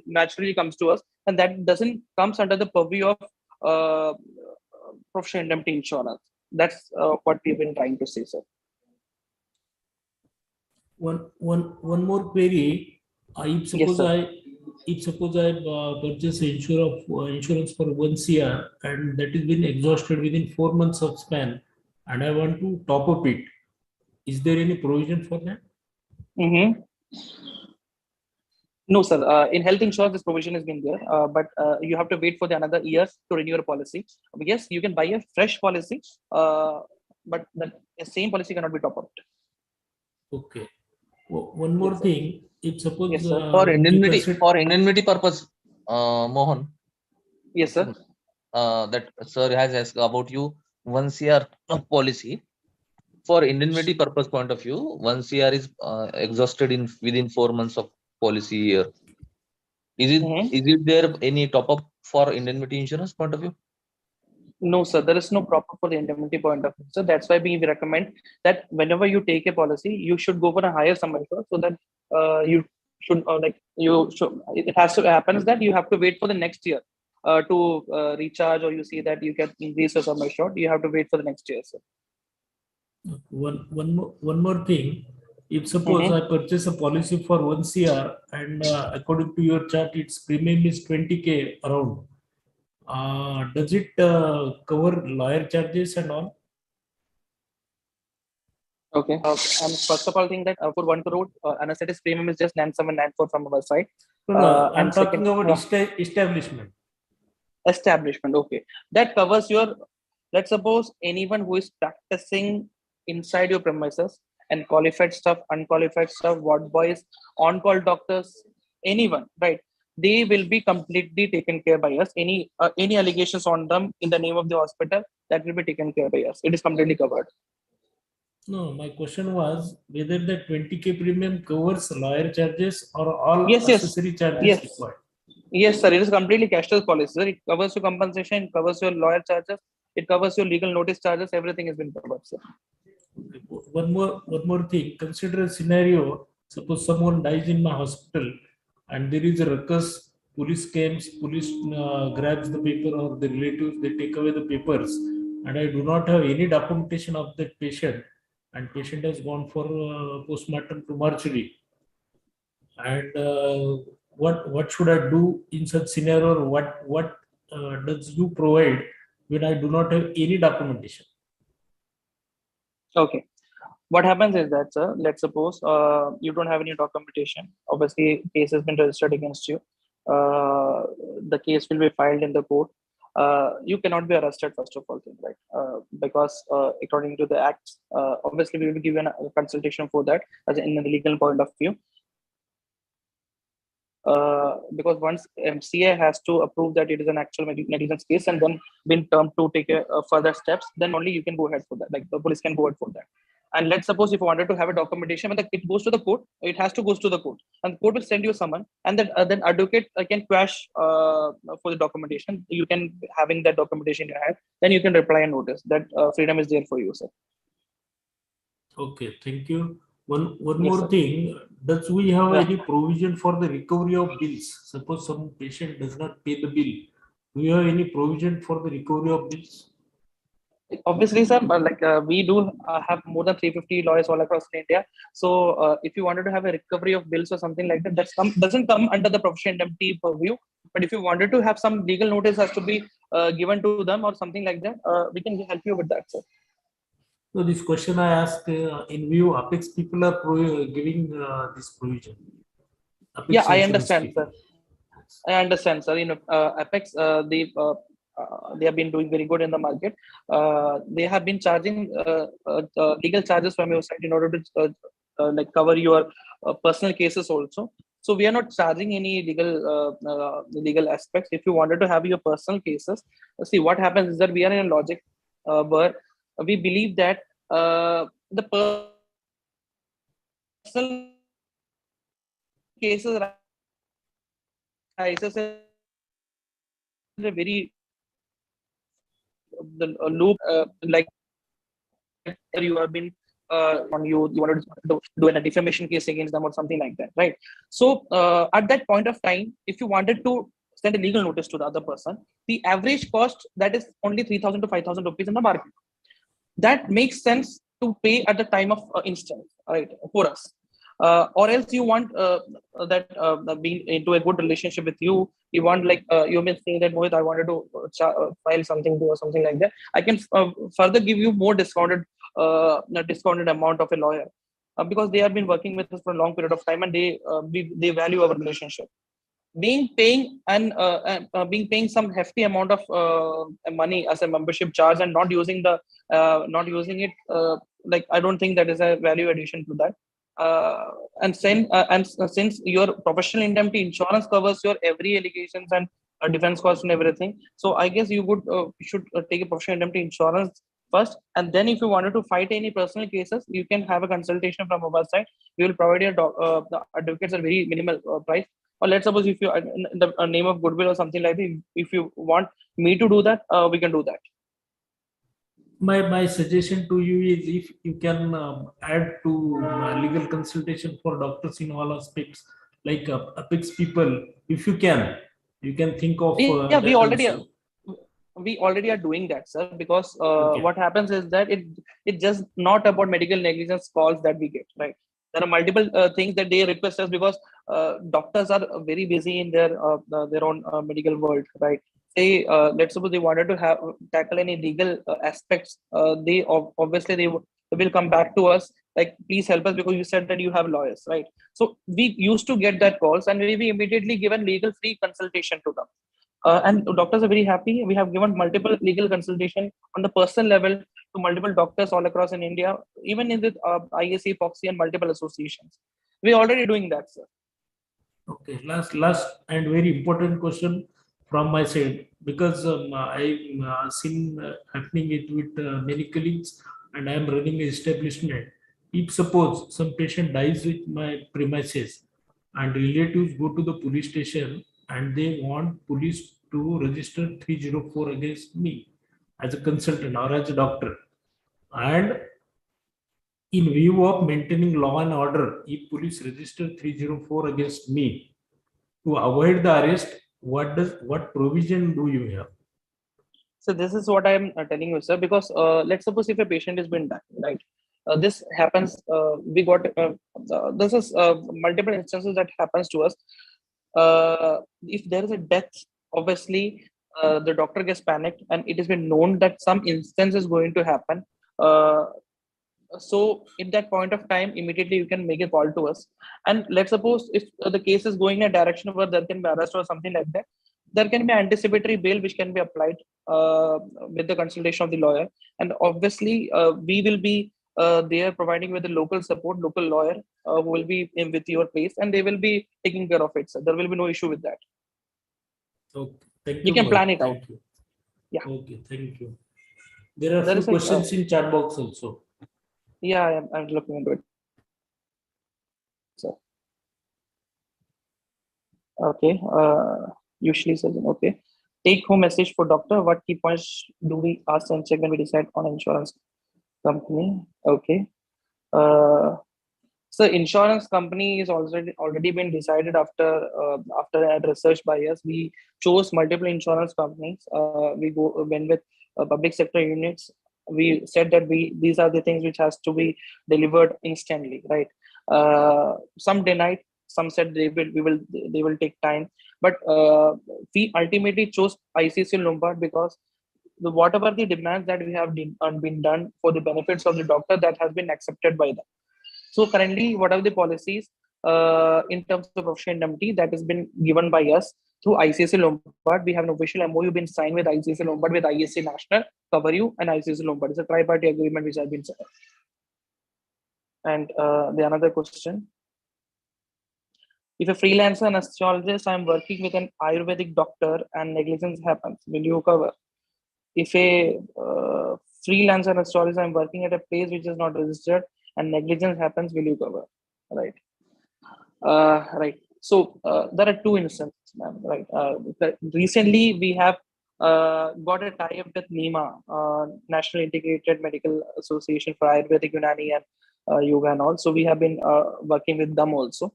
naturally comes to us, and that doesn't comes under the purview of professional indemnity insurance. That's what we've been trying to say, sir. One more query. If suppose I purchase insurance for 1 CR and that is been exhausted within 4 months of span, and I want to top up it, is there any provision for that? Mm-hmm. No, sir. In health insurance, this provision has been there, but you have to wait for another year to renew your policy. Yes, you can buy a fresh policy, but the same policy cannot be top up. Okay. One more thing. If suppose yes, for indemnity purpose, Mohan. Yes, sir. That sir has asked about you 1 CR policy. For indemnity purpose point of view, 1 CR is exhausted within 4 months of policy year. Is it there any top up for indemnity insurance point of view? No, sir. There is no proper for the indemnity point of view. So that's why we recommend that whenever you take a policy, you should go for a higher sum assured, so that you should it has to happen is that you have to wait for the next year to recharge, or you see that you can increase your sum assured. You have to wait for the next year, sir. One more thing. If suppose I purchase a policy for 1 CR and according to your chart, its premium is 20K around. Does it cover lawyer charges and all? Okay. And first of all, think that for 1 crore, anesthetist premium is just 9794 from our side. I'm talking about establishment. Establishment. Okay. That covers your. Let's suppose anyone who is practicing inside your premises, and qualified staff, unqualified staff, ward boys, on-call doctors, anyone, right? They will be completely taken care by us. Any allegations on them in the name of the hospital, that will be taken care by us. It is completely covered. No, my question was whether the 20K premium covers lawyer charges or all Yes, accessory charges yes. required. Yes, sir. It is completely cashless policy, sir. It covers your compensation, it covers your lawyer charges, it covers your legal notice charges. Everything has been covered, sir. Okay. One more thing. Consider a scenario. Suppose someone dies in my hospital, and there is a ruckus. Police comes. Police grabs the paper, or the relatives they take away the papers, and I do not have any documentation of that patient, and patient has gone for postmortem to mortuary. And what should I do in such scenario? Or what does you provide when I do not have any documentation? Okay. What happens is that, sir, let's suppose you don't have any documentation. Obviously, case has been registered against you. The case will be filed in the court. You cannot be arrested, first of all, right? Because according to the acts, obviously we will give you a consultation for that as in a legal point of view. Because once MCA has to approve that it is an actual negligence case and then been termed to take further steps, then only you can go ahead for that. Like the police can go ahead for that. And let's suppose if you wanted to have a documentation, when it goes to the court, it has to go to the court, and the court will send you a summon, and then advocate can quash for the documentation. You can having that documentation in your hand, then you can reply and notice that freedom is there for you, sir. Okay, thank you. One Yes, more sir. thing. Does we have Yeah. any provision for the recovery of bills? Suppose some patient does not pay the bill. Do you have any provision for the recovery of bills? Obviously, sir, we do have more than 350 lawyers all across India. So if you wanted to have a recovery of bills or something like that, doesn't come under the professional indemnity purview. But if you wanted to have some legal notice has to be given to them or something like that, we can help you with that, sir. So this question I asked in view Apex people are giving this provision. Apex Yeah, I insurance understand, people. sir. I understand, sir. Apex, they have been doing very good in the market. They have been charging legal charges from your side in order to cover your personal cases also. So we are not charging any legal aspects. If you wanted to have your personal cases, see what happens is that we are in a logic where we believe that the personal cases rises a very the loop like you have been on you wanted to do a defamation case against them or something like that, right? So at that point of time, if you wanted to send a legal notice to the other person, the average cost that is only 3,000 to 5,000 rupees in the market. That makes sense to pay at the time of instance, right, for us. Or else you want that being into a good relationship with you, you want you've been saying that Mohit, I wanted to file something or something like that. I can further give you more discounted amount of a lawyer because they have been working with us for a long period of time and they value our relationship. Being paying some hefty amount of money as a membership charge and not using it I don't think that is a value addition to that. Since your professional indemnity insurance covers your every allegations and defense costs and everything, so I guess you should take a professional indemnity insurance first, and then if you wanted to fight any personal cases, you can have a consultation from our side. We will provide you the advocates at very minimal price. Or let's suppose if you in the name of goodwill or something like that, if you want me to do that, we can do that. My suggestion to you is if you can add to legal consultation for doctors in all aspects, like Apex people, if you can think of Yeah, that also. We already are doing that, sir, because Okay. what happens is that it's just not about medical negligence calls that we get, right? There are multiple things that they request us because doctors are very busy in their own medical world, right? Let's suppose they wanted to tackle any legal aspects. They obviously they will come back to us like, please help us because you said that you have lawyers, right? So we used to get that calls and we immediately given legal free consultation to them. And doctors are very happy. We have given multiple legal consultation on the personal level to multiple doctors all across in India, even in the IAC, Foxy, and multiple associations. We're already doing that, sir. Okay, last and very important question from my side, because I've seen happening it with many colleagues, and I am running an establishment. If suppose some patient dies with my premises, and relatives go to the police station and they want police to register 304 against me as a consultant or as a doctor, and in view of maintaining law and order, if police register 304 against me, to avoid the arrest, what provision do you have? So this is what I'm telling you, sir. Because let's suppose if a patient has been died, right? This happens. We got this is multiple instances that happens to us. If there is a death, obviously the doctor gets panicked, and it has been known that some instance is going to happen. Uh, so at that point of time, immediately you can make a call to us. And let's suppose if the case is going in a direction where there can be arrest or something like that, there can be anticipatory bail which can be applied with the consultation of the lawyer. And obviously we will be there providing with the local support, local lawyer who will be in with your place, and they will be taking care of it, so there will be no issue with that. Okay, thank You you. can Mohit. plan it out. Thank you. Yeah. Okay, thank you. There are There few is a questions in chat box also. yeah, I'm looking into it. So okay, usually says okay. Take home message for doctor. What key points do we ask and check when we decide on insurance company? Okay. Uh, so insurance company is already been decided after a research by us. We chose multiple insurance companies. We went with public sector units. We said that these are the things which has to be delivered instantly, right? Some denied, some said they will take time, but we ultimately chose ICC Lombard because whatever the demands that we have been done for the benefits of the doctor, that has been accepted by them. So currently, what are the policies in terms of professional indemnity that has been given by us through ICC Lombard? We have an official MOU been signed with ICC Lombard with ISC National, Cover You, and ICC Lombard. It's a tri-party agreement which has been signed. And the another question: if a freelancer and astrologist, I'm working with an Ayurvedic doctor and negligence happens, will you cover? If a freelancer and astrologist, I'm working at a place which is not registered and negligence happens, will you cover? Right. Right. So there are two instances, ma'am. Right. Recently, we have got a tie-up with NEMA, National Integrated Medical Association for Ayurvedic, Unani, and Yoga, and all. So we have been working with them also.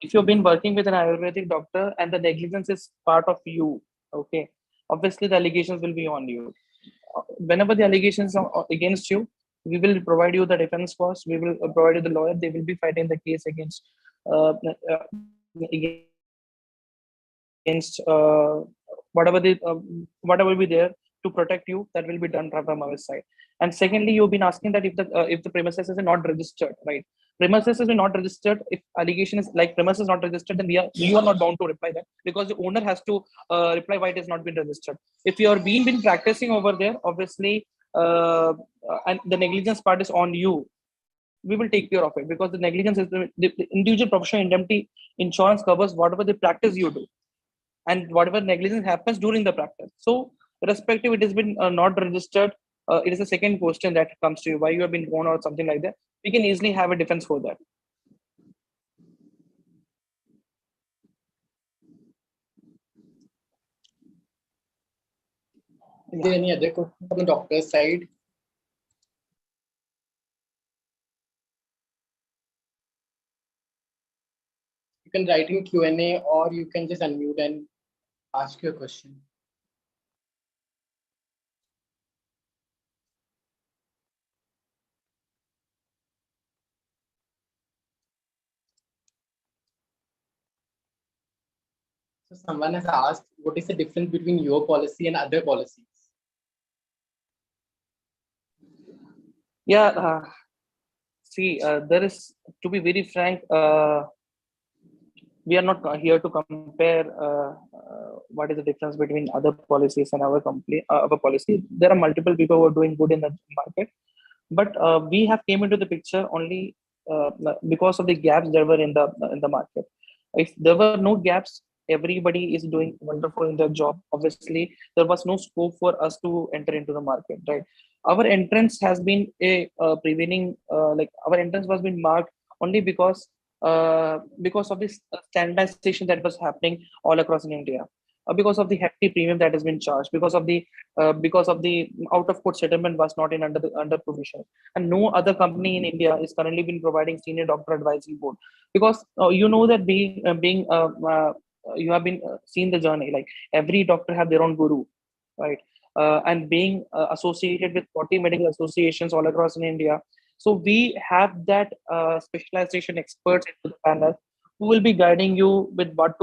If you've been working with an Ayurvedic doctor and the negligence is part of you, okay, obviously the allegations will be on you. Whenever the allegations are against you, we will provide you the defense cost. We will provide you the lawyer. They will be fighting the case against whatever whatever will be there to protect you. That will be done from our side. And secondly, you've been asking that if the premises is not registered, right? Premises is not registered. If allegation is like premises not registered, then you are not bound to reply that, because the owner has to reply why it has not been registered. If you are been practicing over there, obviously, and the negligence part is on you, we will take care of it, because the negligence is the individual professional indemnity insurance covers whatever the practice you do and whatever negligence happens during the practice. So irrespective it has been not registered, it is a second question that comes to you, why you have been gone or something like that. We can easily have a defense for that. Is there any other question from the doctor's side? You can write in Q&A, or you can just unmute and ask your question. So someone has asked, what is the difference between your policy and other policies? Yeah, see, there is, to be very frank, we are not here to compare what is the difference between other policies and our policy. There are multiple people who are doing good in the market, but we have came into the picture only because of the gaps there were in the market. If there were no gaps, everybody is doing wonderful in their job. Obviously, there was no scope for us to enter into the market, right? Our entrance has been a prevailing, like our entrance was been marked only because of this standardization that was happening all across in India, because of the hefty premium that has been charged, because of the out of court settlement was not in under provision, and no other company in India is currently been providing senior doctor advisory board, because you know that you have been seen the journey, like every doctor have their own guru, right? And being associated with 40 medical associations all across in India, so we have that specialization experts into the panel who will be guiding you with what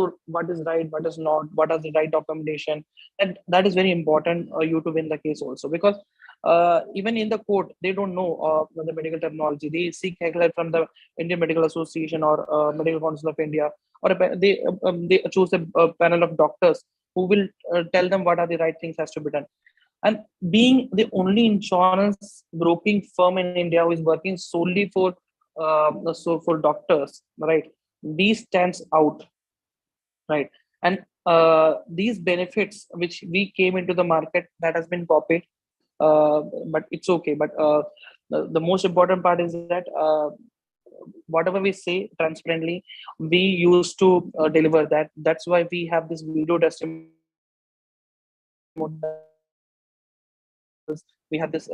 is right, what is not, what are the right documentation, and that is very important you to win the case also, because even in the court they don't know the medical terminology. They seek help from the Indian Medical Association or Medical Council of India, or they choose a panel of doctors who will tell them what are the right things has to be done. And being the only insurance broking firm in India who is working solely for doctors, right? These stands out, right? And these benefits which we came into the market, that has been copied, but it's okay. But the most important part is that whatever we say transparently, we used to deliver that. That's why we have this video testimonials, we have this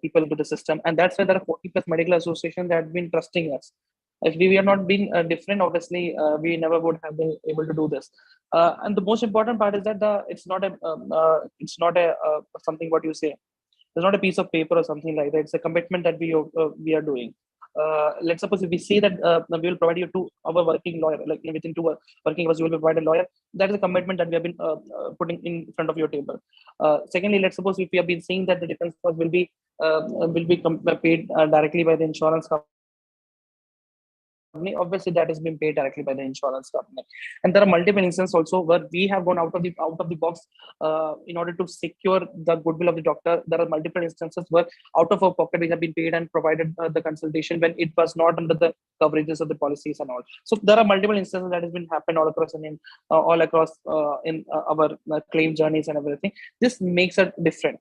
people into the system, and that's why there are 40 plus medical associations that have been trusting us. If we are not been different, obviously we never would have been able to do this. And the most important part is that it's not a something what you say. It's not a piece of paper or something like that. It's a commitment that we are doing. Let's suppose if we say that we will provide you to our working lawyer, like within working hours, you will provide a lawyer. That is a commitment that we have been putting in front of your table. Secondly, let's suppose if we have been saying that the defense cost paid directly by the insurance company. Obviously, that is being paid directly by the insurance company. And there are multiple instances also where we have gone out of the box in order to secure the goodwill of the doctor. There are multiple instances where out of our pocket we have been paid and provided the consultation when it was not under the coverages of the policies and all. So there are multiple instances that has been happened all across in our claim journeys and everything. This makes it different.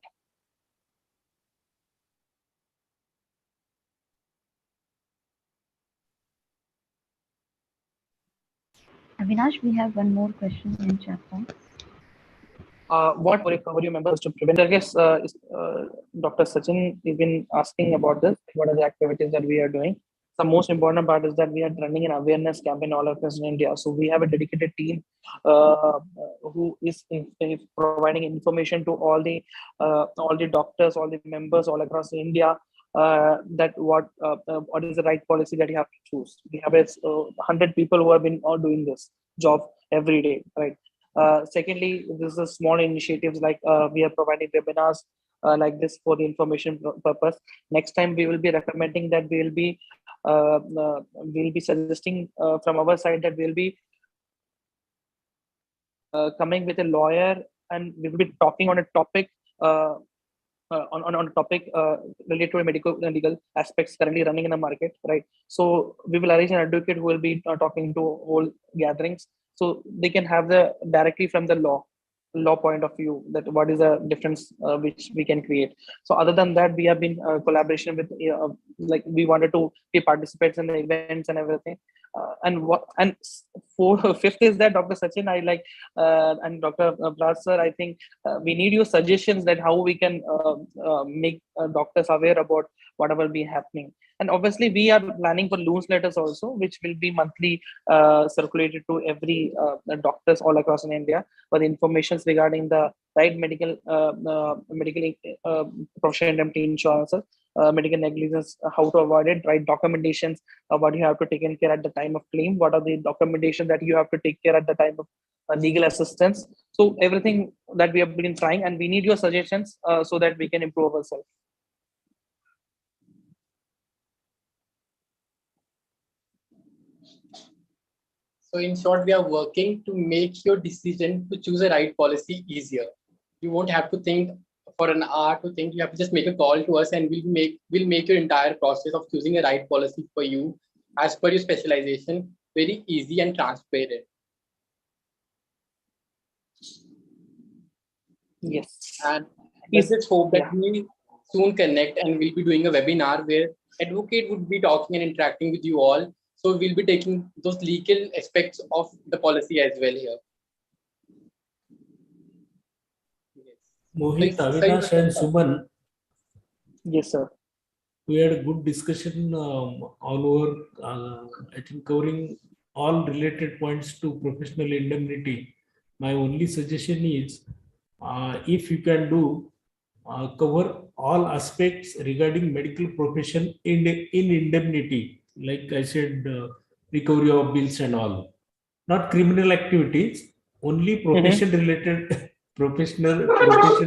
Avinash, we have one more question in chat box. What recovery members to prevent? I guess Dr. Sachin has been asking about this. What are the activities that we are doing? The most important part is that we are running an awareness campaign all across in India. So we have a dedicated team who is providing information to all the doctors, all the members all across India, that what is the right policy that you have to choose. We have 100 people who have been all doing this job every day, right? Secondly, this is small initiatives like we are providing webinars like this for the information purpose. Next time we will be recommending that we'll be suggesting from our side that we'll be coming with a lawyer, and we will be talking on a topic on a topic related to medical and legal aspects currently running in the market, right? So we will arrange an advocate who will be talking to all gatherings, so they can have the directly from the law point of view that what is the difference which we can create. So other than that, we have been collaboration with like we wanted to be participants in the events and everything. Fifth is that Dr. Sachin, I like and Dr. Prad sir, I think we need your suggestions that how we can make doctors aware about whatever be happening. And obviously, we are planning for newsletters also, which will be monthly circulated to every doctors all across in India for the informations regarding the right medical professional indemnity insurances, medical negligence, how to avoid it, right documentations, what you have to take in care at the time of claim, what are the documentation that you have to take care at the time of legal assistance. So everything that we have been trying, and we need your suggestions so that we can improve ourselves. So in short, we are working to make your decision to choose a right policy easier. You won't have to think for an hour to think. You have to just make a call to us, and we'll make your entire process of choosing a right policy for you as per your specialization very easy and transparent. Yes. And let's just hope that Yeah. we soon connect, and we'll be doing a webinar where advocate would be talking and interacting with you all. So we'll be taking those legal aspects of the policy as well here. Yes. Mohit, So you Avinash, and Suman, Yes, sir. we had a good discussion all over, I think, covering all related points to professional indemnity. My only suggestion is, if you can do, cover all aspects regarding medical profession in indemnity, like I said, recovery of bills and all, not criminal activities, only profession related, profession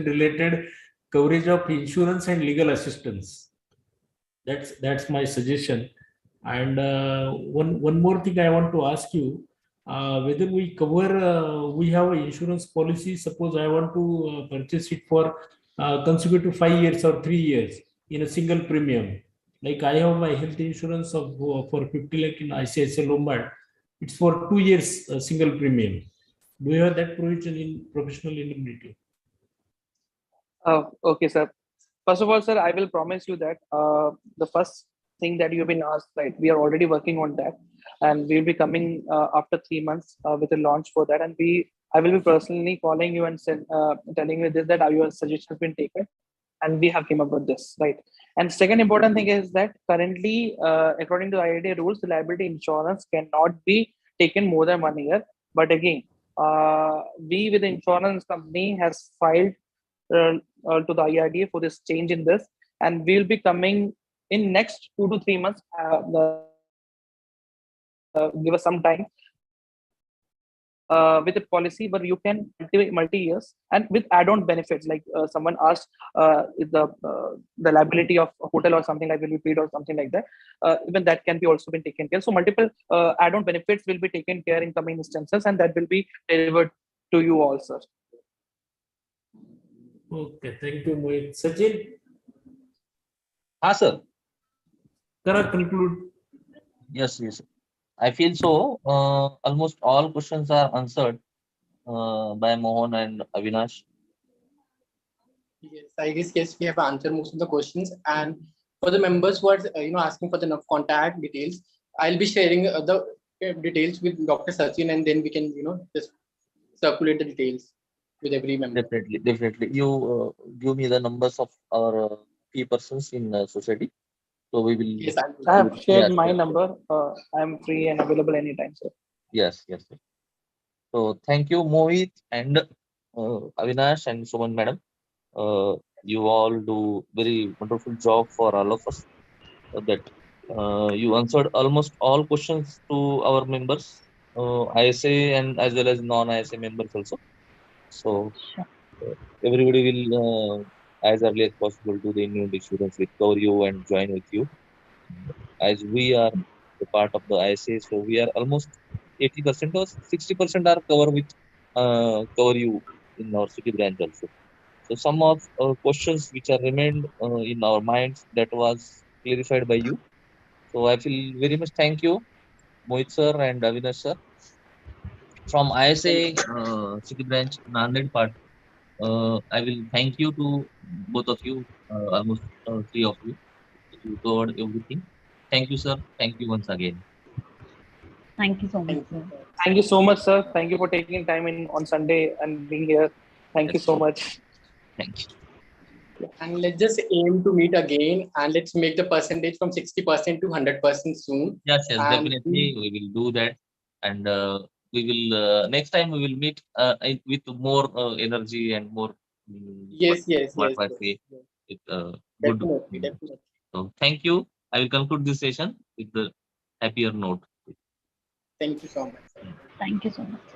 related coverage of insurance and legal assistance. That's my suggestion. And one more thing I want to ask you, whether we cover, we have an insurance policy. Suppose I want to purchase it for consecutive 5 years or 3 years in a single premium. Like I have my health insurance of for 50 lakh in ICICI Lombard. It's for 2 years single premium. Do you have that provision in professional indemnity? Okay, sir. First of all, sir, I will promise you that the first thing that you've been asked, right, we are already working on that, and we'll be coming after 3 months with a launch for that. And I will be personally calling you and telling you this, that your suggestion has been taken, and we have came up with this, right? And second important thing is that currently, according to IRDA rules, the liability insurance cannot be taken more than 1 year. But again, we with the insurance company has filed uh, to the IRDA for this change in this, and we'll be coming in next 2 to 3 months. Give us some time with a policy where you can multi years and with add-on benefits. Like someone asked, is the liability of a hotel or something like will be paid or something like that. Even that can be also been taken care. So multiple add-on benefits will be taken care in coming instances, and that will be delivered to you all, sir. Okay, thank you, Mohit. Sachin, Sir. can I conclude? Yes, yes. I feel so. Almost all questions are answered by Mohan and Avinash. Yes, I guess yes, we have answered most of the questions. And for the members who are asking for the contact details, I'll be sharing the details with Dr. Sachin, and then we can just circulate the details with every member. Definitely, definitely. You give me the numbers of our key persons in society, so we will. Yes, I have shared Yes, my yes, number. I'm free and available anytime, sir. yes, yes. Yes. So thank you, Mohit and Avinash and Suman madam. You all do very wonderful job for all of us. That you answered almost all questions to our members, ISA and as well as non-ISA members also. So Sure. everybody will, as early as possible, do the immune insurance with cover you and join with you. As we are the part of the ISA, so we are almost 80% or 60% are cover with cover you in our city branch also. So some of questions which are remained in our minds, that was clarified by you. So I feel very much thank you, Mohit sir and Avinash sir. From thank ISA you. city branch Nanded part, I will thank you to both of you, almost three of you. You covered everything. Thank you, sir. Thank you once again. Thank you so much, Thank sir. you. Thank you so much, sir. Thank you for taking time in on Sunday and being here. Thank you Yes, so much. thank you. And let's just aim to meet again, and let's make the percentage from 60% to 100% soon. Yes, yes, And definitely we will do that, and we will next time we will meet with more energy and more yes, yes, yes, what yes, say yes. with good. Definitely, definitely. So thank you. I will conclude this session with the happier note. Thank you so much. Thank you so much.